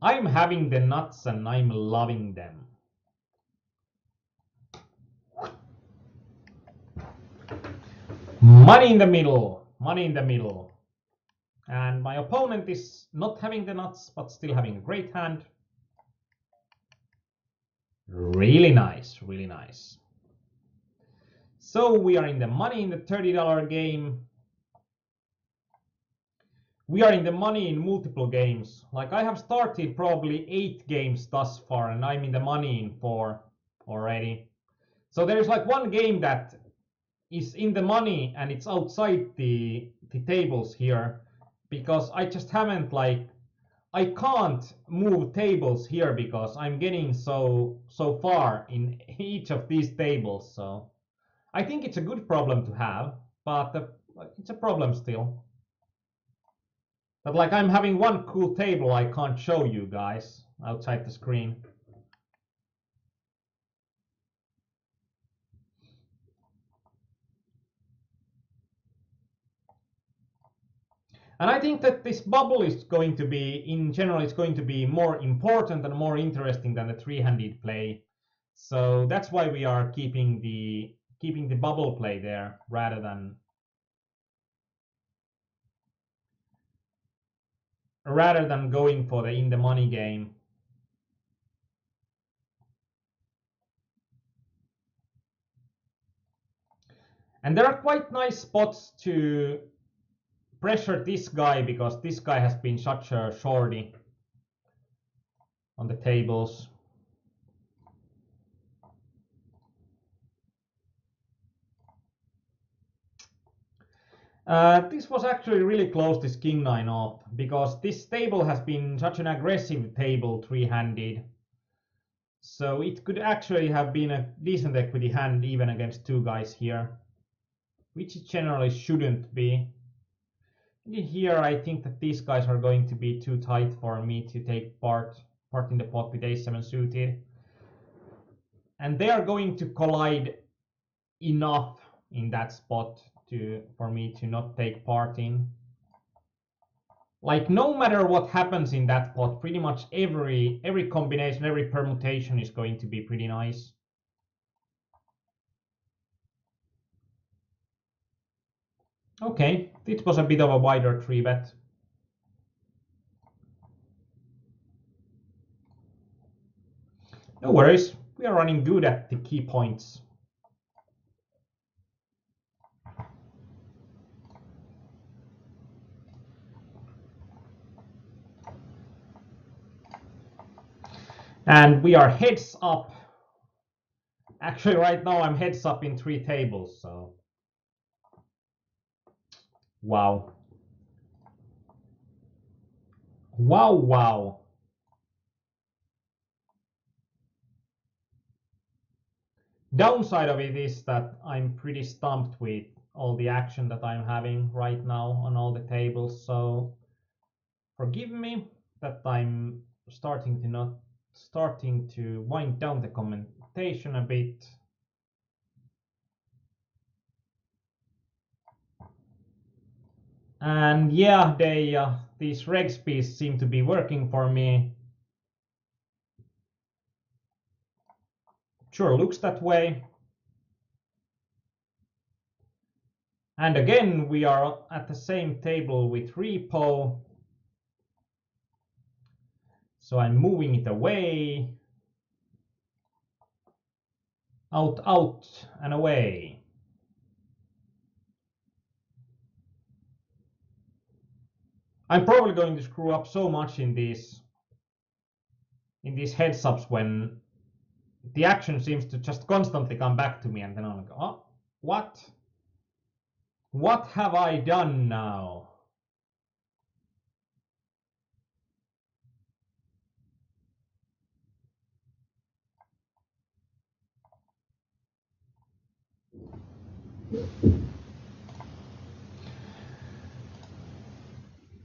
I'm having the nuts and I'm loving them. Money in the middle, money in the middle. And my opponent is not having the nuts, but still having a great hand. Really nice, really nice. So we are in the money in the $30 game. We are in the money in multiple games. Like I have started probably 8 games thus far, and I'm in the money in 4 already. So there is like one game that is in the money and it's outside the tables here, because I just haven't like, I can't move tables here because I'm getting so far in each of these tables. So I think it's a good problem to have, but it's a problem still. But like I'm having one cool table I can't show you guys outside the screen. And I think that this bubble is going to be, in general, it's going to be more important and more interesting than the three-handed play. So that's why we are keeping the bubble play there rather than going for the in the money game. And there are quite nice spots to pressure this guy, because this guy has been such a shorty on the tables. This was actually really close, this king 9 off, because this table has been such an aggressive table, three-handed. So it could actually have been a decent equity hand even against two guys here, which it generally shouldn't be. Here I think that these guys are going to be too tight for me to take part in the pot with a7 suited. And they are going to collide enough in that spot for me to not take part in. Like, no matter what happens in that pot, pretty much every combination, every permutation is going to be pretty nice. Okay, it was a bit of a wider 3-bet. No worries, we are running good at the key points. And we are heads up. Actually, right now I'm heads up in 3 tables, so. Wow. Wow, wow. Downside of it is that I'm pretty stumped with all the action that I'm having right now on all the tables, so forgive me that I'm starting to wind down the commentation a bit. And yeah, these reg speeds seem to be working for me. Sure looks that way. And again, we are at the same table with repo. So I'm moving it away. Out, out, and away. I'm probably going to screw up so much in these heads ups when the action seems to just constantly come back to me, and then I'm like, oh, what? What have I done now?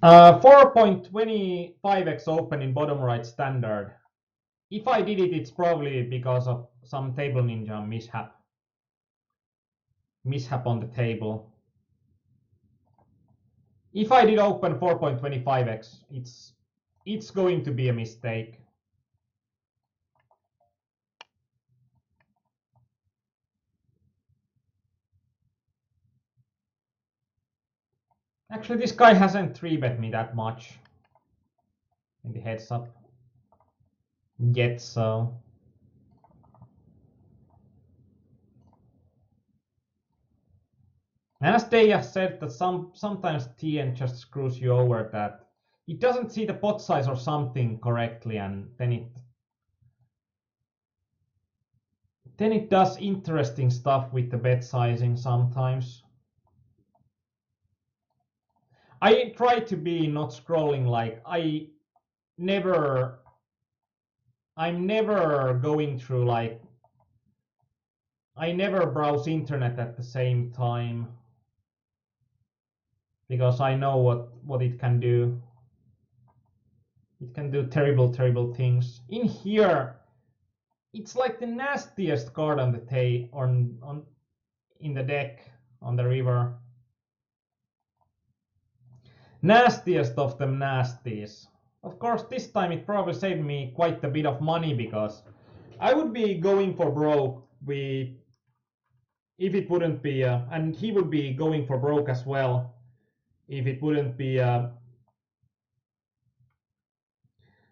Uh, 4.25x open in bottom right standard. If I did it, it's probably because of some table ninja mishap on the table. If I did open 4.25x, it's going to be a mistake. Actually, this guy hasn't 3-bet me that much in the heads up yet, so. And as Deja said, that sometimes TN just screws you over, that it doesn't see the pot size or something correctly, and then it does interesting stuff with the bet sizing sometimes. I try to be not scrolling, like I'm never going through, like I never browse internet at the same time, because I know what it can do. It can do terrible things. In here, it's like the nastiest card on the in the deck on the river. Nastiest of them nasties. Of course, this time it probably saved me quite a bit of money, because I would be going for broke if it wouldn't be, and he would be going for broke as well if it wouldn't be,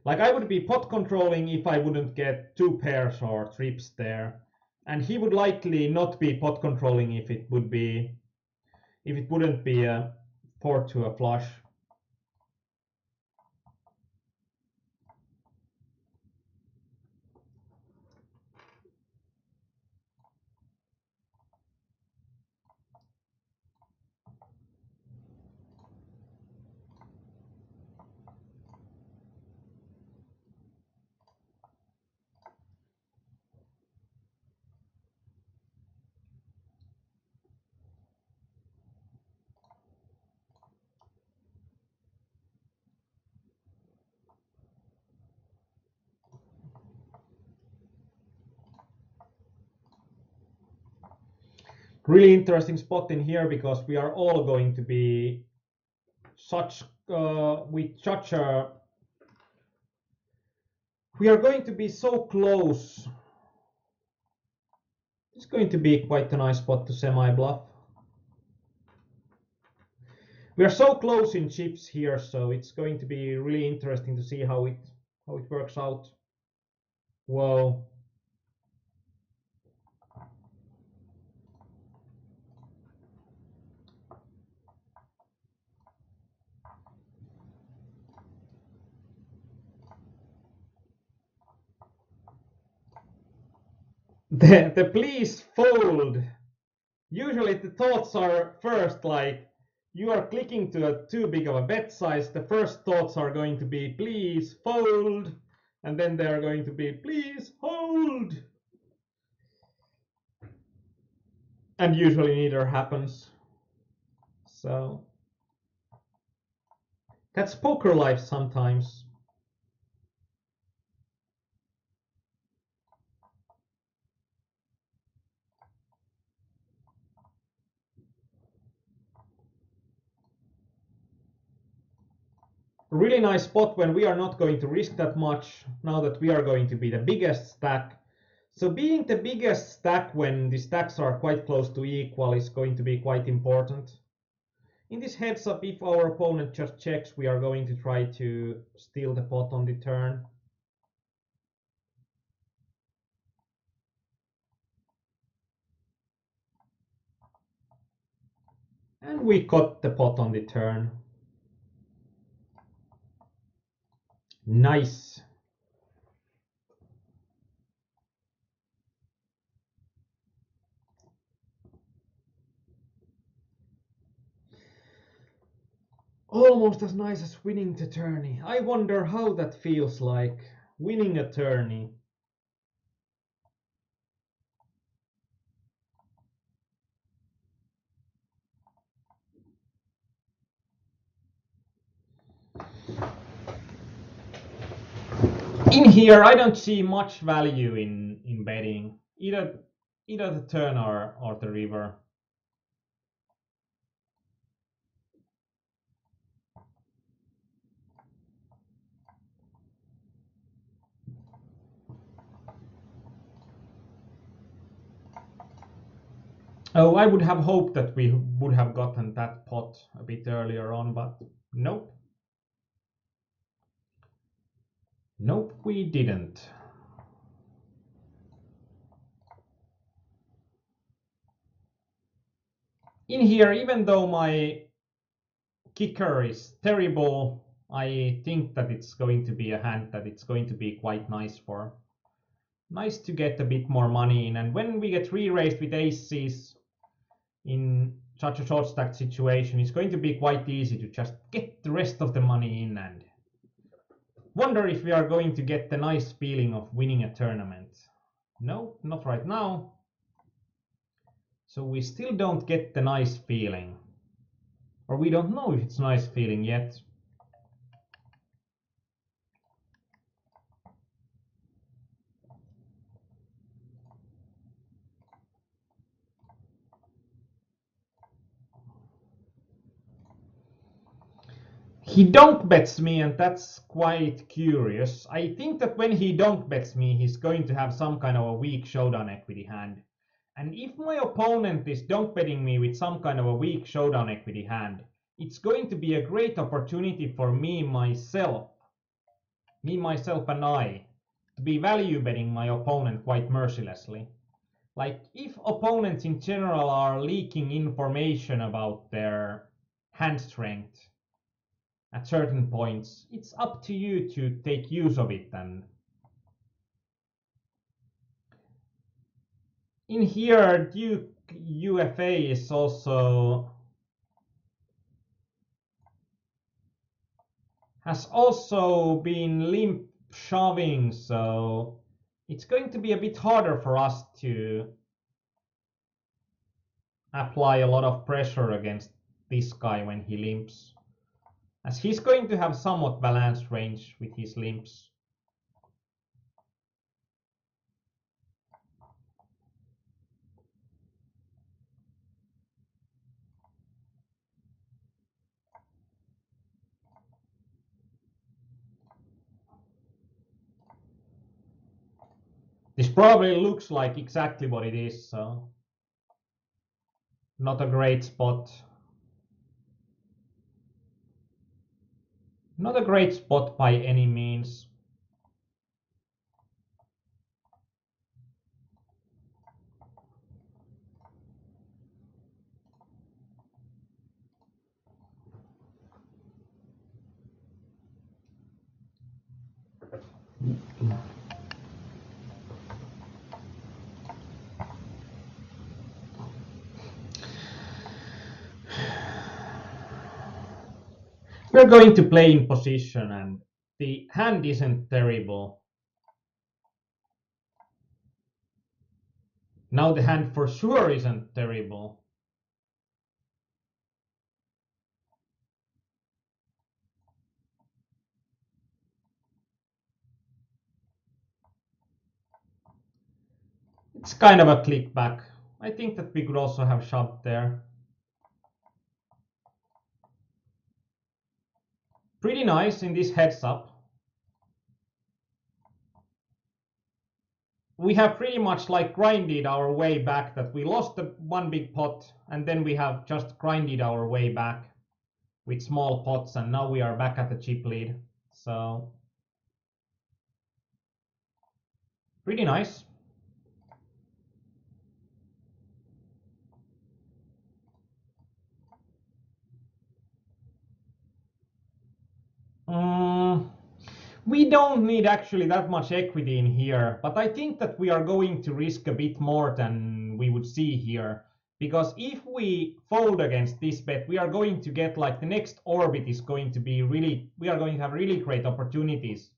like I would be pot controlling if I wouldn't get 2 pairs or trips there, and he would likely not be pot controlling if it wouldn't be a 4 to a flush. Really interesting spot in here because we are all going to be with such a we are going to be so close. It's going to be quite a nice spot to semi-bluff. We are so close in chips here, so it's going to be really interesting to see how it works out. Whoa. The please fold. Usually the thoughts are first like you are clicking to a too big of a bet size. The first thoughts are going to be please fold, and then they are going to be please hold. And usually neither happens. So that's poker life sometimes. A really nice spot when we are not going to risk that much now that we are going to be the biggest stack. So being the biggest stack when the stacks are quite close to equal is going to be quite important. In this heads up, if our opponent just checks, we are going to try to steal the pot on the turn. And we got the pot on the turn. Nice. Almost as nice as winning the tourney. I wonder how that feels like, winning a tourney. In here, I don't see much value in betting, either the turn or the river. Oh, I would have hoped that we would have gotten that pot a bit earlier on, but nope. Nope, we didn't. In here, even though my kicker is terrible, I think that it's going to be a hand that it's going to be quite nice for. Nice to get a bit more money in, and when we get re-raised with aces in such a short stacked situation, it's going to be quite easy to just get the rest of the money in and wonder if we are going to get the nice feeling of winning a tournament. No, not right now. So we still don't get the nice feeling. Or we don't know if it's a nice feeling yet. He donk bets me, and that's quite curious. I think that when he donk bets me, he's going to have some kind of a weak showdown equity hand. And if my opponent is donk betting me with some kind of a weak showdown equity hand, it's going to be a great opportunity for myself and I, to be value betting my opponent quite mercilessly. Like, if opponents in general are leaking information about their hand strength at certain points, it's up to you to take use of it. And in here, Duke UFA is also has also been limp shoving, so it's going to be a bit harder for us to apply a lot of pressure against this guy when he limps, as he's going to have somewhat balanced range with his limps. This probably looks like exactly what it is, so not a great spot. Not a great spot by any means. We're going to play in position and the hand isn't terrible. Now the hand for sure isn't terrible. It's kind of a click back. I think that we could also have shoved there. Pretty nice in this heads up. We have pretty much like grinded our way back, that we lost the one big pot and then we have just grinded our way back with small pots, and now we are back at the chip lead. So pretty nice. We don't need actually that much equity in here, but I think that we are going to risk a bit more than we would see here. Because if we fold against this bet, we are going to get like the next orbit is going to be really, we are going to have really great opportunities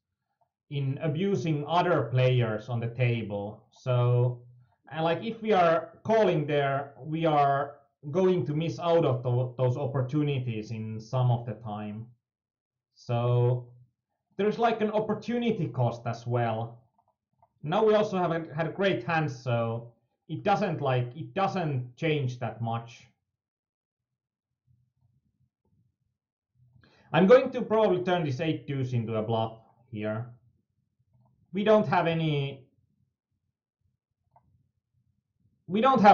in abusing other players on the table. So, and like if we are calling there, we are going to miss out of those opportunities in some of the time. So there's like an opportunity cost as well. Now we also have had great hands, so it doesn't change that much. I'm going to probably turn this 8 deuce into a bluff here. We don't have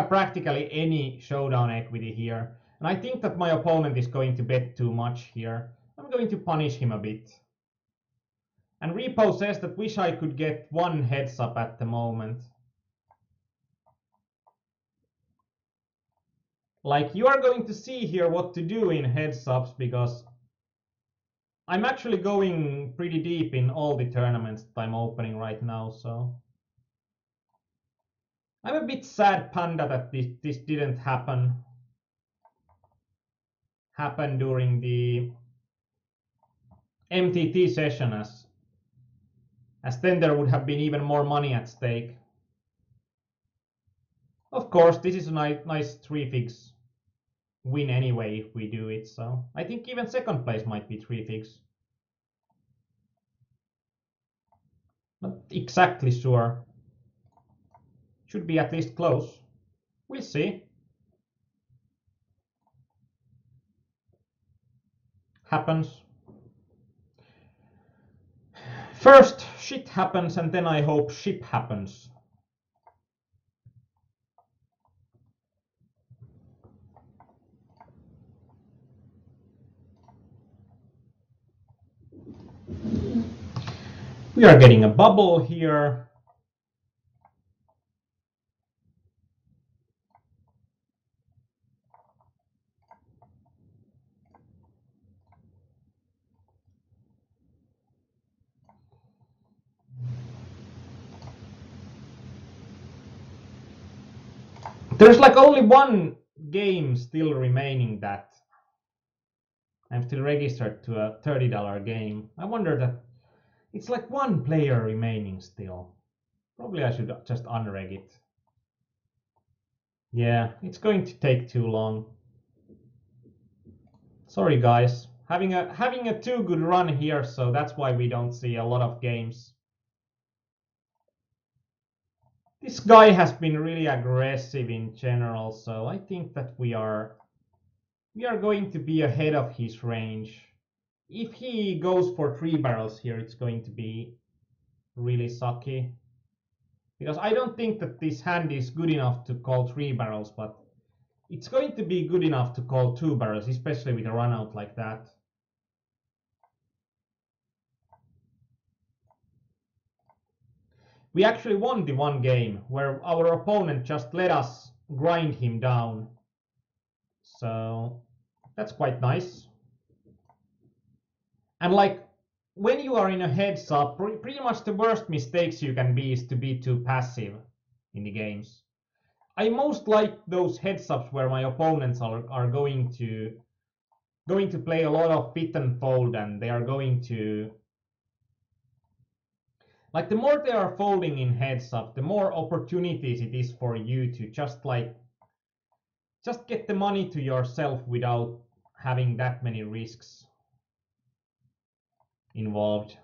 practically any showdown equity here. And I think that my opponent is going to bet too much here. I'm going to punish him a bit. And Repo says that wish I could get one heads up at the moment. Like, you are going to see here what to do in heads ups, because I'm actually going pretty deep in all the tournaments that I'm opening right now, so I'm a bit sad, Panda, that this didn't happen during the MTT session, as then there would have been even more money at stake. Of course, this is a nice 3-figs win anyway if we do it, so I think even second place might be 3-figs. Not exactly sure. Should be at least close. We'll see. Happens. First shit happens, and then I hope ship happens. We are getting a bubble here. There's like only one game still remaining that I'm still registered to a $30 game. I wonder that it's like one player remaining still. Probably I should just unreg it. Yeah, it's going to take too long. Sorry guys. Having a too good run here, so that's why we don't see a lot of games. This guy has been really aggressive in general, so I think that we are going to be ahead of his range. If he goes for 3 barrels here, it's going to be really sucky, Because I don't think that this hand is good enough to call 3 barrels, but it's going to be good enough to call 2 barrels, especially with a run out like that. We actually won the one game where our opponent just let us grind him down. So that's quite nice. And like when you are in a heads up, pretty much the worst mistakes you can be is to be too passive in the games. I most like those heads ups where my opponents are going to play a lot of fit and fold, and they are going to, like, the more they are folding in heads up, the more opportunities it is for you to just get the money to yourself without having that many risks involved.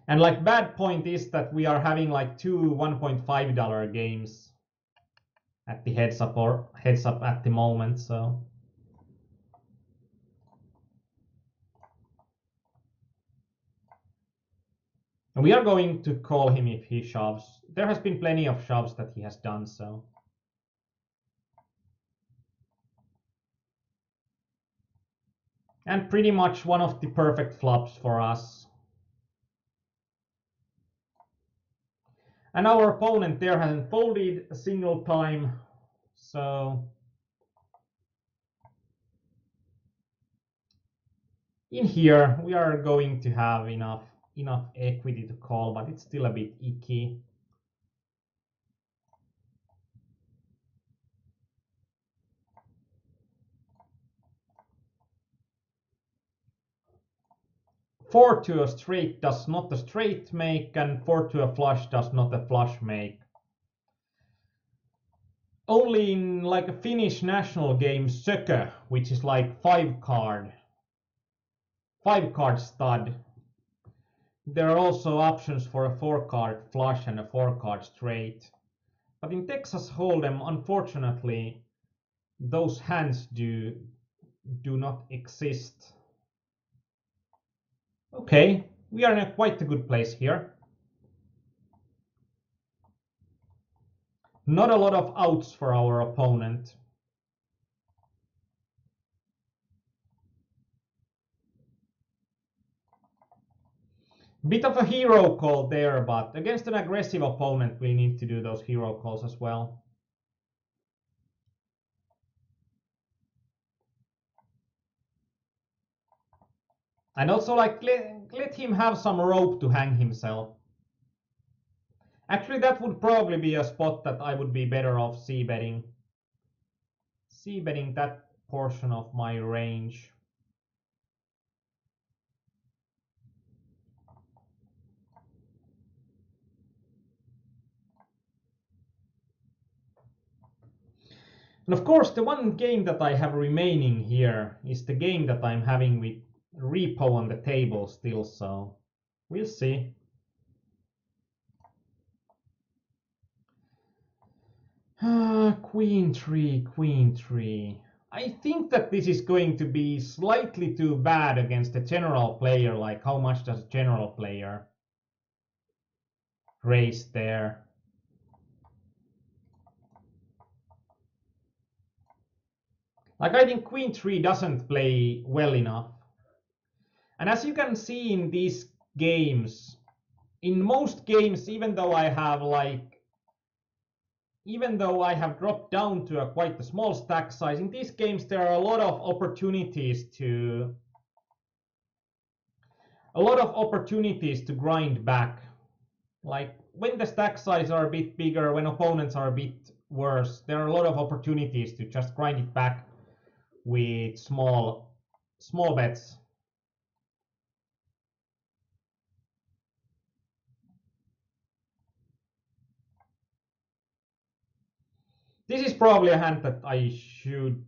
And like bad point is that we are having like 2 $1.5 games at the heads up at the moment, so and we are going to call him if he shoves. There has been plenty of shoves that he has done so. And pretty much one of the perfect flops for us. And our opponent there hasn't folded a single time, so in here we are going to have enough equity to call, but it's still a bit icky. Four to a straight does not a straight make, and four to a flush does not a flush make. Only in like a Finnish national game Sökö, which is like 5-card stud, there are also options for a 4-card flush and a 4-card straight. But in Texas Hold'em, unfortunately, those hands do not exist. Okay, we are in quite a good place here. Not a lot of outs for our opponent. Bit of a hero call there, but against an aggressive opponent we need to do those hero calls as well. And also, like, let him have some rope to hang himself. Actually, that would probably be a spot that I would be better off c-betting. C-betting that portion of my range. And of course, the one game that I have remaining here is the game that I'm having with repo on the table still, so we'll see. Queen 3, Queen 3. I think that this is going to be slightly too bad against a general player. Like, how much does a general player raise there? Like, I think Queen 3 doesn't play well enough. And as you can see in these games, in most games, even though I have dropped down to quite a small stack size, in these games there are a lot of opportunities to grind back. Like when the stack size are a bit bigger, when opponents are a bit worse, there are a lot of opportunities to just grind it back with small bets. This is probably a hand that I should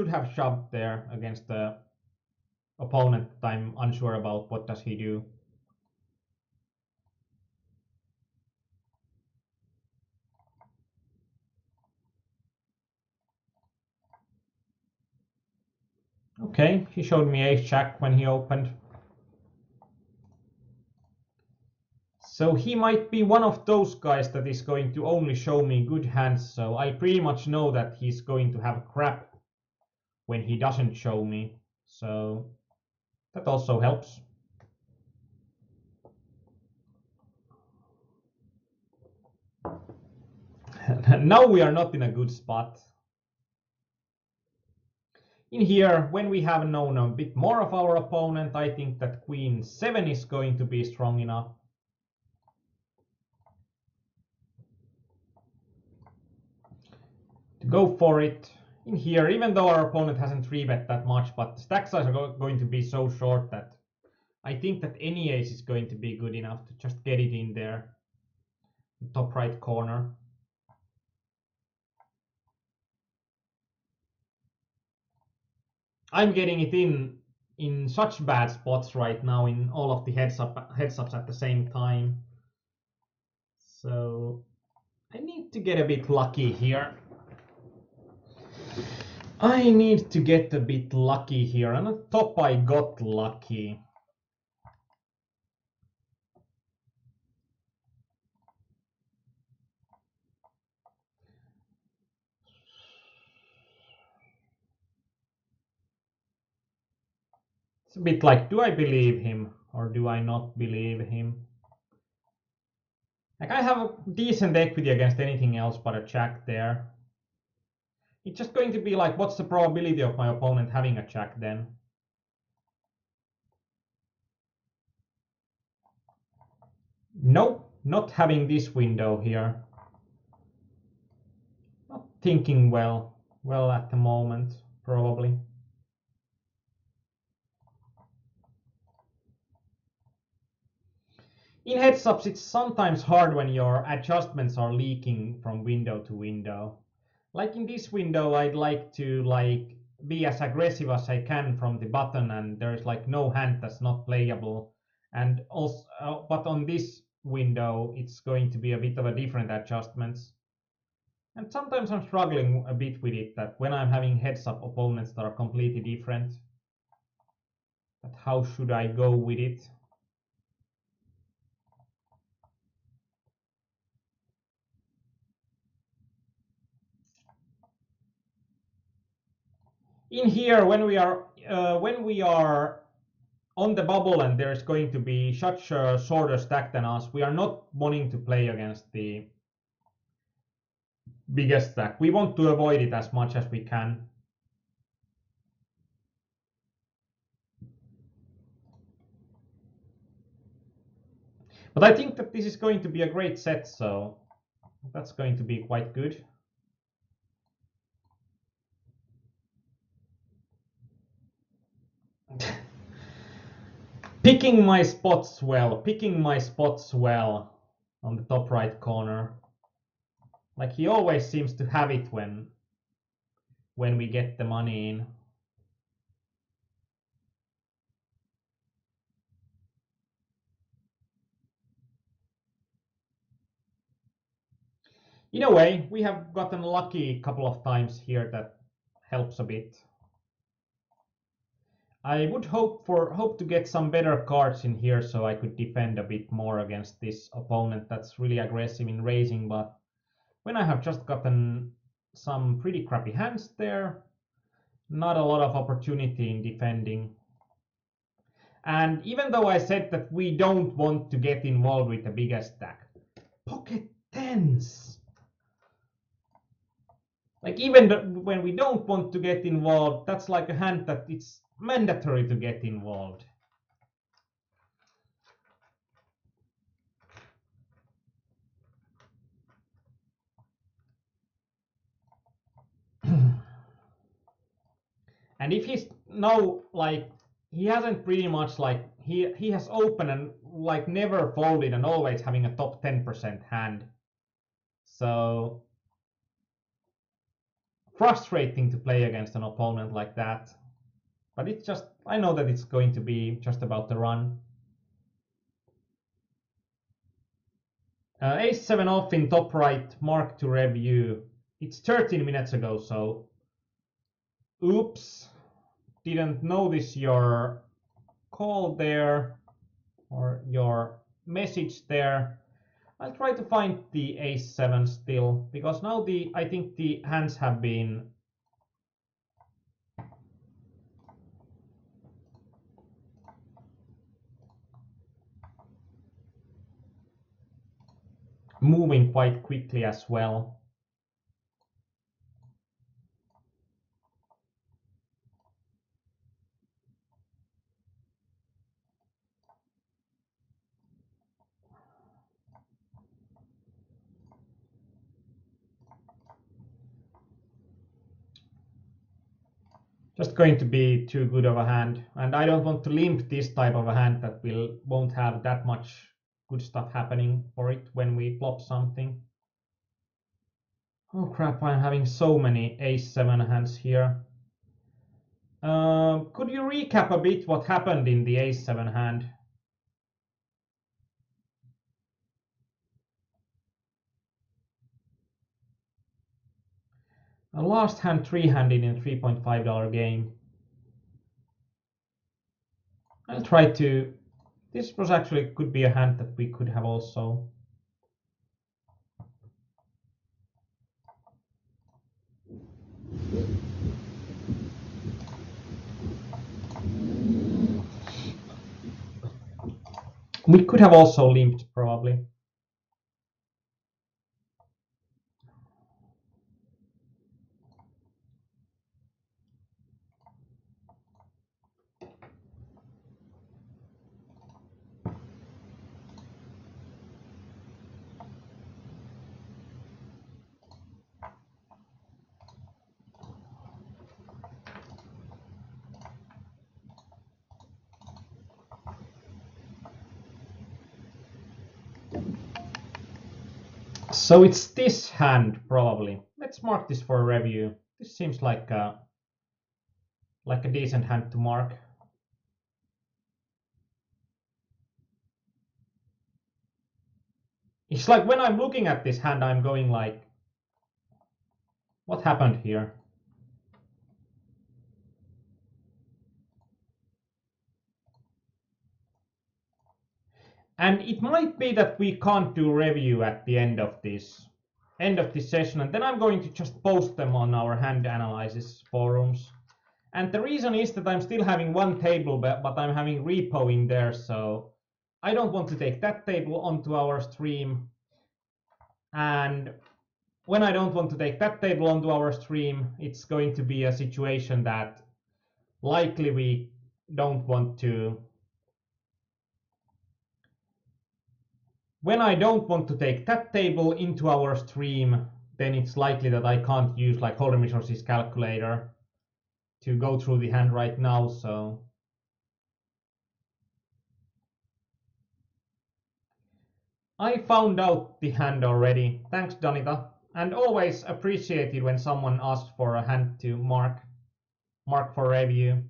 have shoved there against the opponent that I'm unsure about. What does he do? Okay, he showed me ace jack when he opened. So he might be one of those guys that is going to only show me good hands, so I pretty much know that he's going to have crap when he doesn't show me. So that also helps. Now we are not in a good spot. In here, when we have known a bit more of our opponent, I think that Queen 7 is going to be strong enough. To go for it. In here, even though our opponent hasn't 3-bet that much, but the stack size are going to be so short that I think that any ace is going to be good enough to just get it in there. Top right corner. I'm getting it in such bad spots right now in all of the heads ups at the same time. So I need to get a bit lucky here. I need to get a bit lucky here. And at top I got lucky. It's a bit like, do I believe him or do I not believe him? Like, I have a decent equity against anything else but a jack there. It's just going to be like, what's the probability of my opponent having a jack then? Nope, not having this window here. Not thinking well at the moment, probably. In heads ups, it's sometimes hard when your adjustments are leaking from window to window. Like in this window, I'd like to be as aggressive as I can from the button, and there's like no hand that's not playable. And also, but on this window, it's going to be a bit of a different adjustments. And sometimes I'm struggling a bit with it, that when I'm having heads up opponents that are completely different, that how should I go with it? In here, when we are on the bubble and there's going to be such a shorter stack than us, we are not wanting to play against the biggest stack. We want to avoid it as much as we can. But I think that this is going to be a great set, so that's going to be quite good. Picking my spots well on the top right corner. Like, he always seems to have it when we get the money in. In a way, we have gotten lucky a couple of times here. That helps a bit. I would hope to get some better cards in here so I could defend a bit more against this opponent that's really aggressive in raising, but when I have just gotten some pretty crappy hands there, not a lot of opportunity in defending. And even though I said that we don't want to get involved with the biggest stack, pocket tens. Like, even when we don't want to get involved, that's like a hand that it's mandatory to get involved. And if he's now like, he hasn't pretty much like, he has open and like never folded and always having a top 10% hand. So frustrating to play against an opponent like that. But it's just, I know that it's going to be just about the run. Ace 7 off in top right, mark to review. It's 13 minutes ago, so oops, didn't notice your call there, or your message there. I'll try to find the ace-7 still, because now I think the hands have been moving quite quickly as well. Just going to be too good of a hand, and I don't want to limp this type of a hand that won't have that much good stuff happening for it when we flop something. Oh crap, I'm having so many ace-7 hands here. Could you recap a bit what happened in the ace-7 hand? A last hand 3-handed in a $3.5 game. I'll try to... This was actually could be a hand that we could have also. We could have also limped probably. So it's this hand probably. Let's mark this for a review. This seems like a decent hand to mark. It's like when I'm looking at this hand, I'm going like, what happened here? And it might be that we can't do review at the end of this session, and then I'm going to just post them on our hand analysis forums. And the reason is that I'm still having one table, but I'm having repo in there, so I don't want to take that table onto our stream. And when I don't want to take that table onto our stream, it's going to be a situation that likely we don't want to. When I don't want to take that table into our stream, then it's likely that I can't use like Hold'em Resources calculator to go through the hand right now, so I found out the hand already. Thanks, Donita. And always appreciated when someone asks for a hand to mark for review.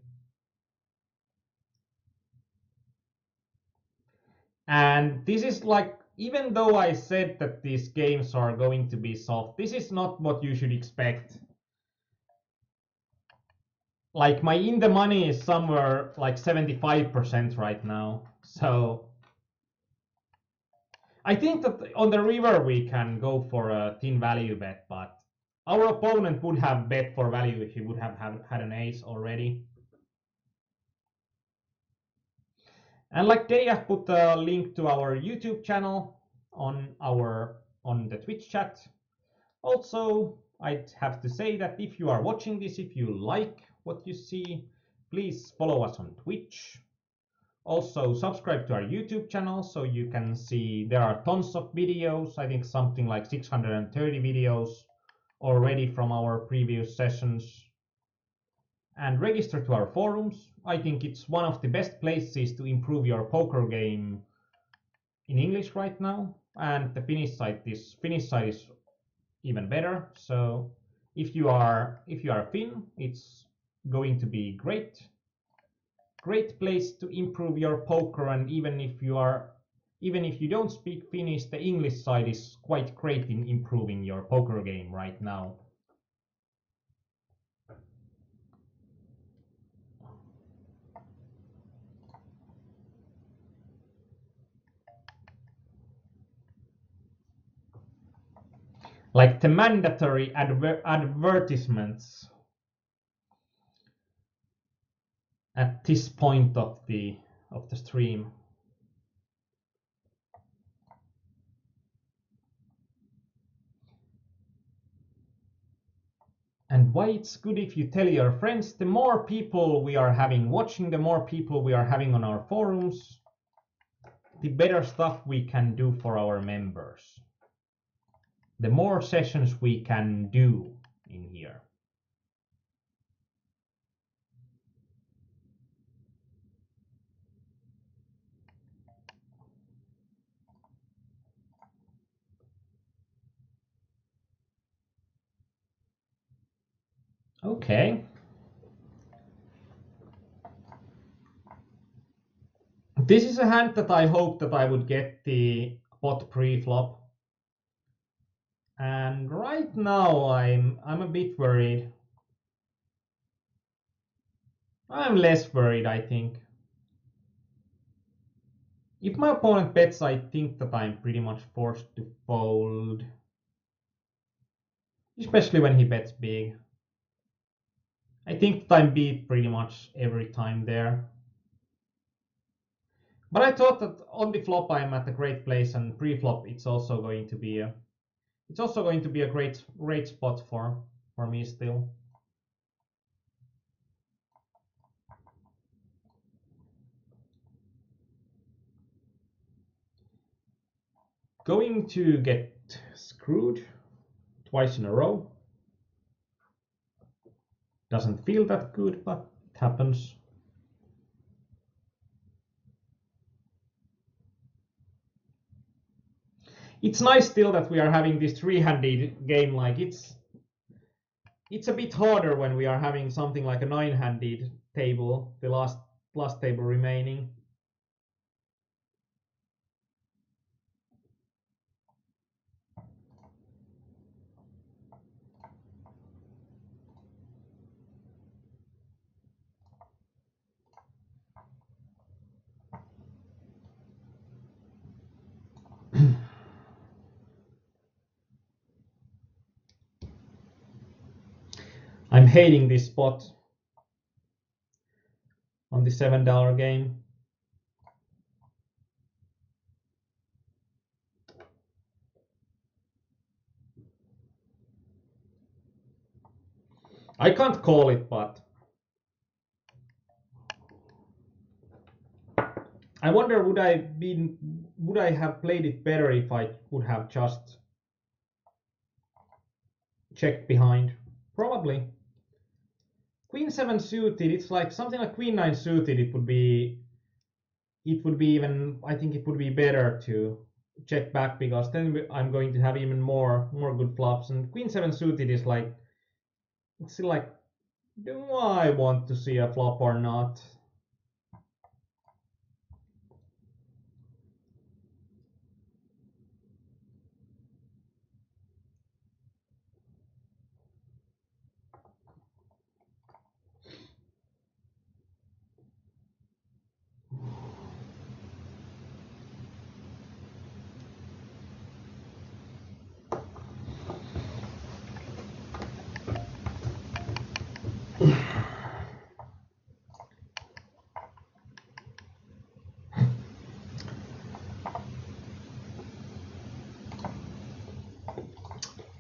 And this is like, even though I said that these games are going to be soft, this is not what you should expect. Like my in the money is somewhere like 75% right now. So I think that on the river we can go for a thin value bet, but our opponent would have bet for value if he would have had an ace already. And like they have put a link to our YouTube channel on the Twitch chat. Also, I'd have to say that if you are watching this, if you like what you see, please follow us on Twitch. Also, subscribe to our YouTube channel so you can see there are tons of videos. I think something like 630 videos already from our previous sessions. And register to our forums. I think it's one of the best places to improve your poker game in English right now. And the Finnish side is even better. So if you are Finn, it's going to be great place to improve your poker. And even if you don't speak Finnish, the English side is quite great in improving your poker game right now. like the mandatory advertisements at this point of the stream. And why it's good if you tell your friends, the more people we are having watching, the more people we are having on our forums, the better stuff we can do for our members. The more sessions we can do in here. Okay. This is a hand that I hope that I would get the pot pre-flop. And right now I'm a bit worried. I'm less worried, I think. If my opponent bets, I think that I'm pretty much forced to fold. Especially when he bets big. I think that I'm beat pretty much every time there. But I thought that on the flop I'm at a great place, and pre-flop it's also going to be a great spot for me still. Going to get screwed twice in a row. Doesn't feel that good, but it happens. It's nice still that we are having this three-handed game. Like it's a bit harder when we are having something like a nine-handed table, the last table remaining. I'm hating this spot on the $7 game. I can't call it, but I wonder would I have played it better if I would have just checked behind? Probably. Queen 7 suited, it's like something like Queen 9 suited, it would be even, I think it would be better to check back, because then I'm going to have even more good flops. And Queen 7 suited is like, it's like, do I want to see a flop or not?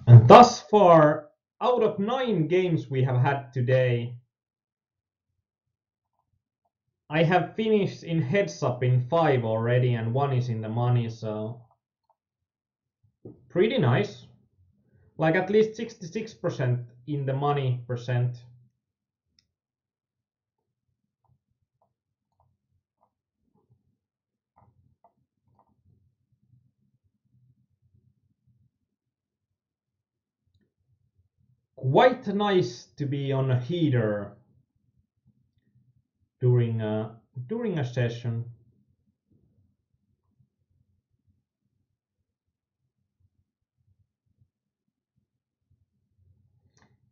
And thus far, out of 9 games we have had today, I have finished in heads up in 5 already, and 1 is in the money, so pretty nice. Like at least 66% in the money percent. Quite nice to be on a heater during a session.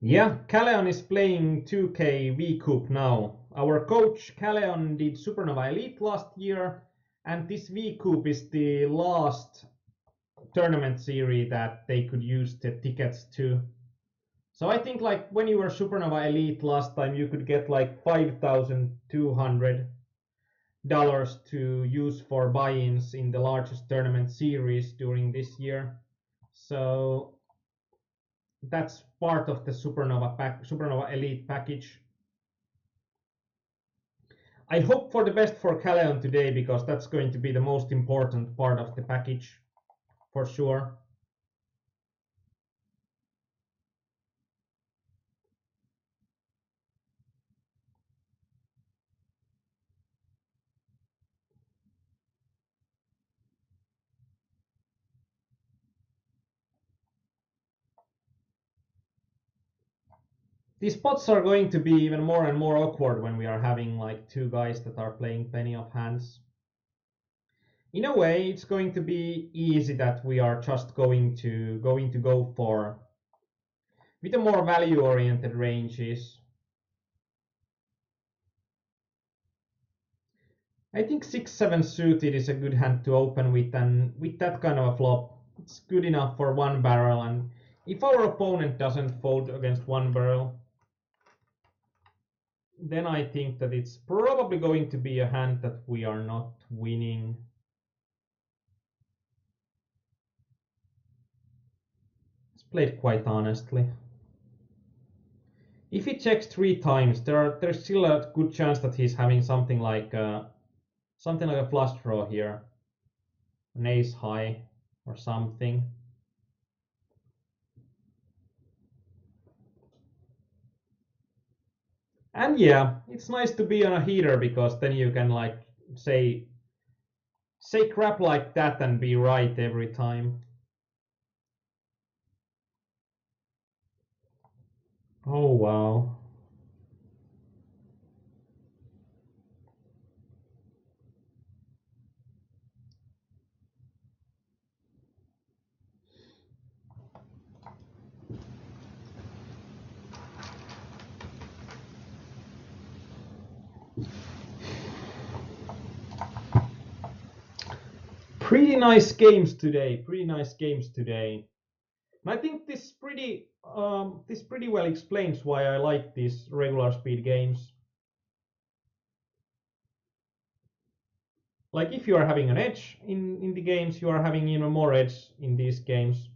Yeah, Calleon is playing 2K V-Cup now. Our coach Calleon did Supernova Elite last year, and this V-Cup is the last tournament series that they could use the tickets to. So I think like when you were Supernova Elite last time, you could get like $5,200 to use for buy-ins in the largest tournament series during this year. So that's part of the Supernova Elite package. I hope for the best for Calleon today because that's going to be the most important part of the package for sure. These spots are going to be even more and more awkward when we are having like two guys that are playing plenty of hands. In a way, it's going to be easy that we are just going to go for with the more value-oriented ranges. I think 6-7 suited is a good hand to open with, and with that kind of a flop, it's good enough for one barrel. And if our opponent doesn't fold against one barrel, then I think that it's probably going to be a hand that we are not winning. It's played quite honestly. If he checks 3 times, there's still a good chance that he's having something like a flush draw here, an ace high or something. And yeah, it's nice to be on a heater because then you can like say crap like that and be right every time. Oh wow. Pretty nice games today. And I think this pretty well explains why I like these regular speed games. Like if you are having an edge in the games, you are having even more edge in these games.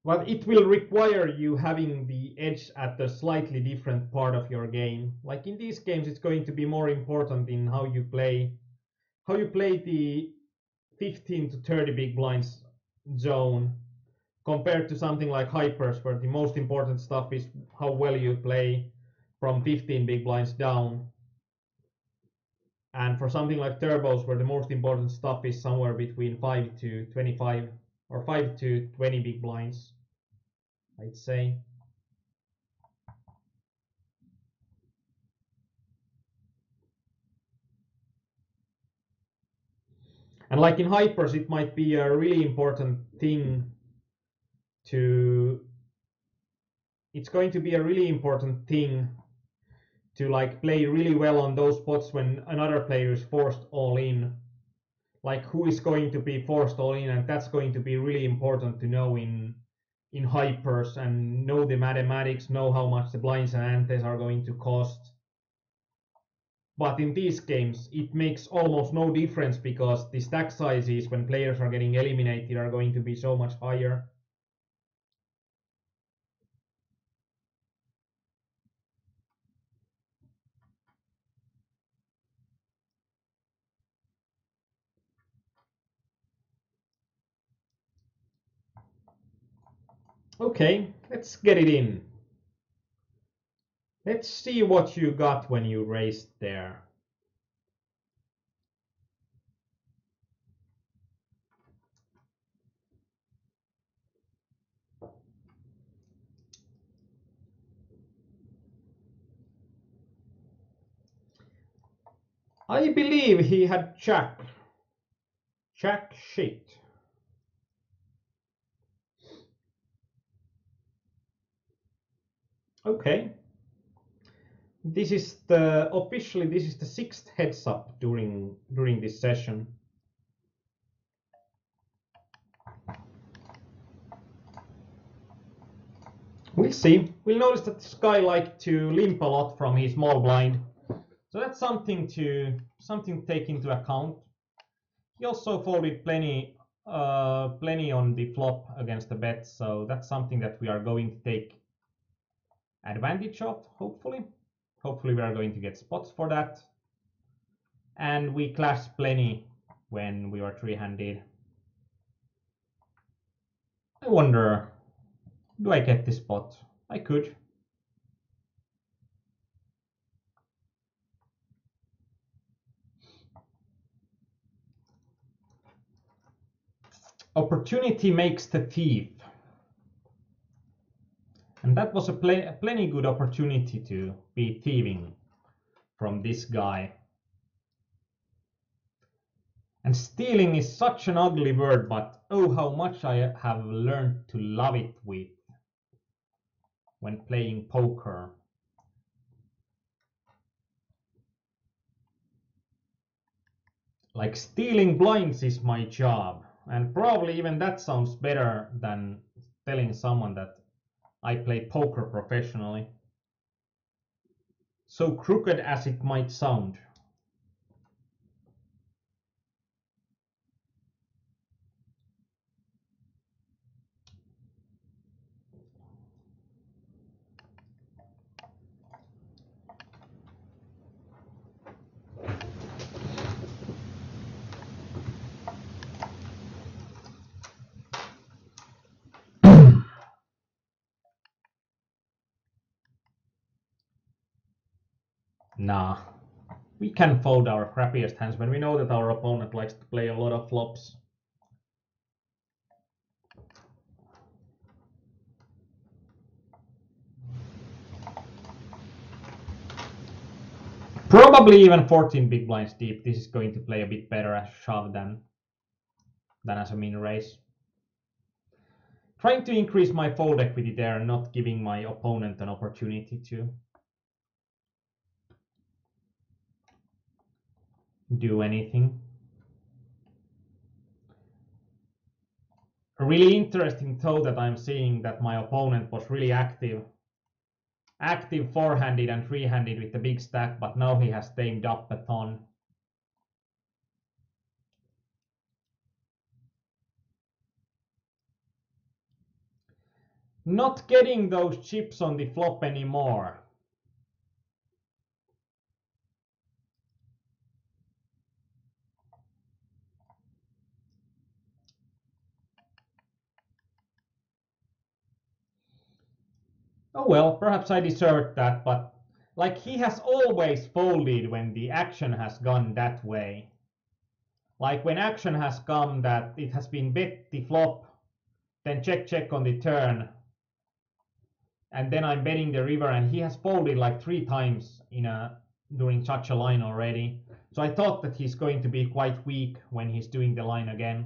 But it will require you having the edge at a slightly different part of your game. Like in these games, it's going to be more important in how you play the 15 to 30 big blinds zone compared to something like hypers, where the most important stuff is how well you play from 15 big blinds down. And for something like turbos, where the most important stuff is somewhere between 5 to 25 or 5 to 20 big blinds, I'd say. And like in hypers, it might be a really important thing to. It's going to be a really important thing to like play really well on those spots when another player is forced all in. Like who is going to be forced all in, and that's going to be really important to know in hypers and know the mathematics, know how much the blinds and antes are going to cost. But in these games, it makes almost no difference because the stack sizes when players are getting eliminated are going to be so much higher. Okay, let's get it in. Let's see what you got when you raised there. I believe he had jack. Jack shit. Okay. This is officially this is the 6th heads up during this session. We'll see. We'll notice that this guy liked to limp a lot from his small blind, so that's something to take into account. He also folded plenty on the flop against the bet, so that's something that we are going to take advantage of. Hopefully we are going to get spots for that. And we clashed plenty when we were three-handed. I wonder, do I get this spot? I could. Opportunity makes the thief. And that was a plenty good opportunity to be thieving from this guy. And stealing is such an ugly word, but oh, how much I have learned to love it with when playing poker. Like stealing blinds is my job, and probably even that sounds better than telling someone that I play poker professionally. So crooked as it might sound. Nah, we can fold our crappiest hands when we know that our opponent likes to play a lot of flops. Probably even 14 big blinds deep, this is going to play a bit better as shove than as a min raise. Trying to increase my fold equity there and not giving my opponent an opportunity to do anything. Really interesting though that I'm seeing that my opponent was really active four-handed and three-handed with the big stack, but now he has tamed up a ton. Not getting those chips on the flop anymore. Oh well, perhaps I deserved that, but like he has always folded when the action has gone that way. Like when action has come that it has been bet the flop, then check on the turn, and then I'm betting the river, and he has folded like 3 times during such a line already. So I thought that he's going to be quite weak when he's doing the line again.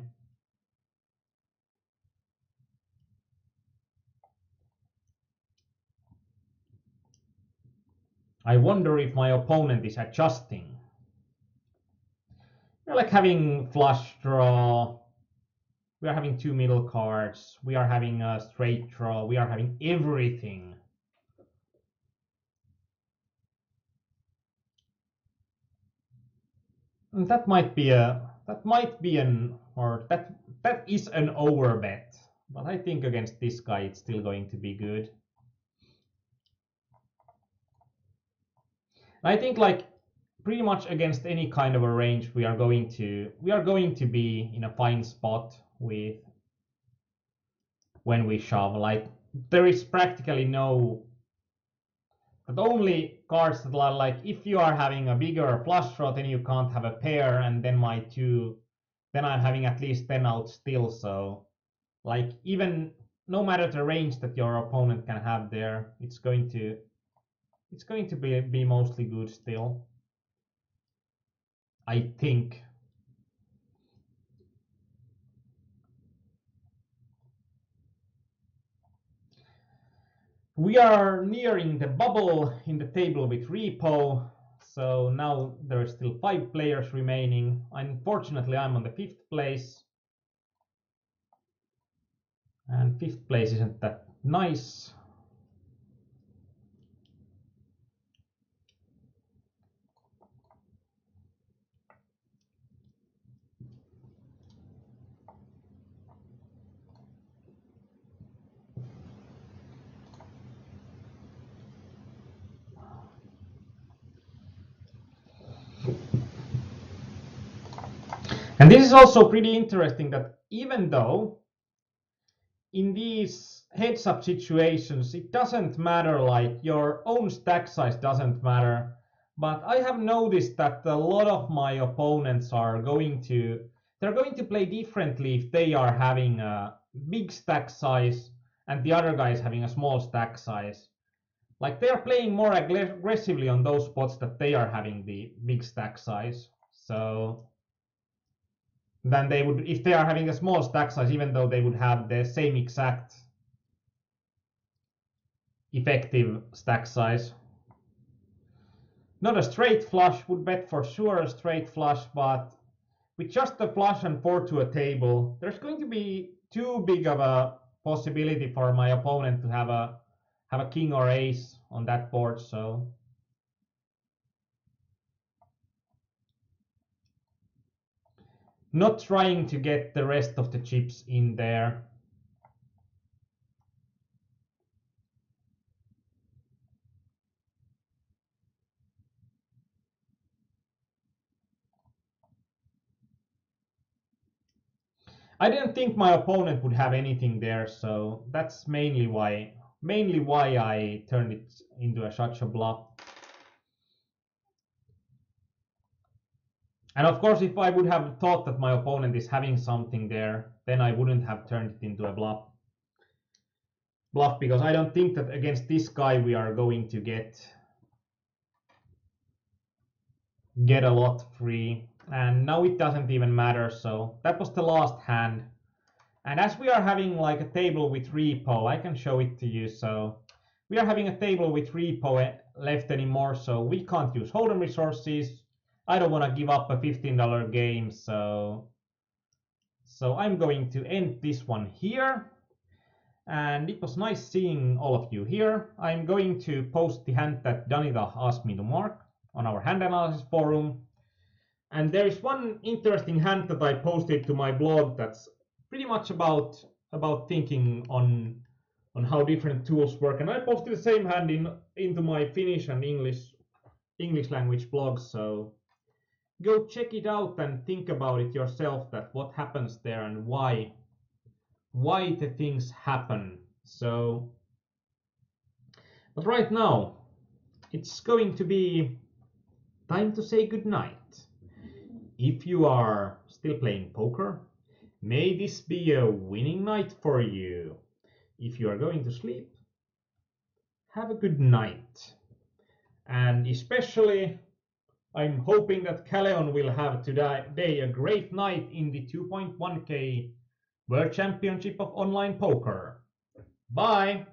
I wonder if my opponent is adjusting. We're like having flush draw. We are having 2 middle cards. We are having a straight draw. We are having everything. And that is an overbet. But I think against this guy it's still going to be good. I think like pretty much against any kind of a range we are going to be in a fine spot with when we shove. Like there is practically no but only cards that are like if you are having a bigger flush draw then you can't have a pair, and then then I'm having at least 10 out still. So like even no matter the range that your opponent can have there, it's going to be mostly good still, I think. We are nearing the bubble in the table with repo. So now there are still 5 players remaining. Unfortunately, I'm on the 5th place. And 5th place isn't that nice. And this is also pretty interesting that even though in these heads-up situations, it doesn't matter, like your own stack size doesn't matter. But I have noticed that a lot of my opponents are going to play differently if they are having a big stack size and the other guy is having a small stack size. Like they are playing more aggressively on those spots that they are having the big stack size. So than they would if they are having a small stack size, even though they would have the same exact effective stack size. Not a straight flush, would bet for sure a straight flush, but with just a flush and 4 to a table, there's going to be too big of a possibility for my opponent to have a king or ace on that board. So not trying to get the rest of the chips in there. I didn't think my opponent would have anything there, so that's mainly why I turned it into such a bluff. And of course, if I would have thought that my opponent is having something there, then I wouldn't have turned it into a bluff. Because I don't think that against this guy we are going to get a lot free. And now it doesn't even matter, so that was the last hand. And as we are having like a table with repo, I can show it to you. So we are having a table with repo left anymore, so we can't use hold'em resources. I don't want to give up a $15 game, so I'm going to end this one here. And it was nice seeing all of you here. I'm going to post the hand that Danita asked me to mark on our hand analysis forum. And there is one interesting hand that I posted to my blog that's pretty much about thinking on how different tools work. And I posted the same hand into my Finnish and English language blog. So go check it out and think about it yourself, that what happens there and why the things happen. So, but right now it's going to be time to say goodnight. If you are still playing poker, may this be a winning night for you. If you are going to sleep, have a good night. And especially, I'm hoping that Caleon will have today a great night in the 2.1K World Championship of Online Poker. Bye!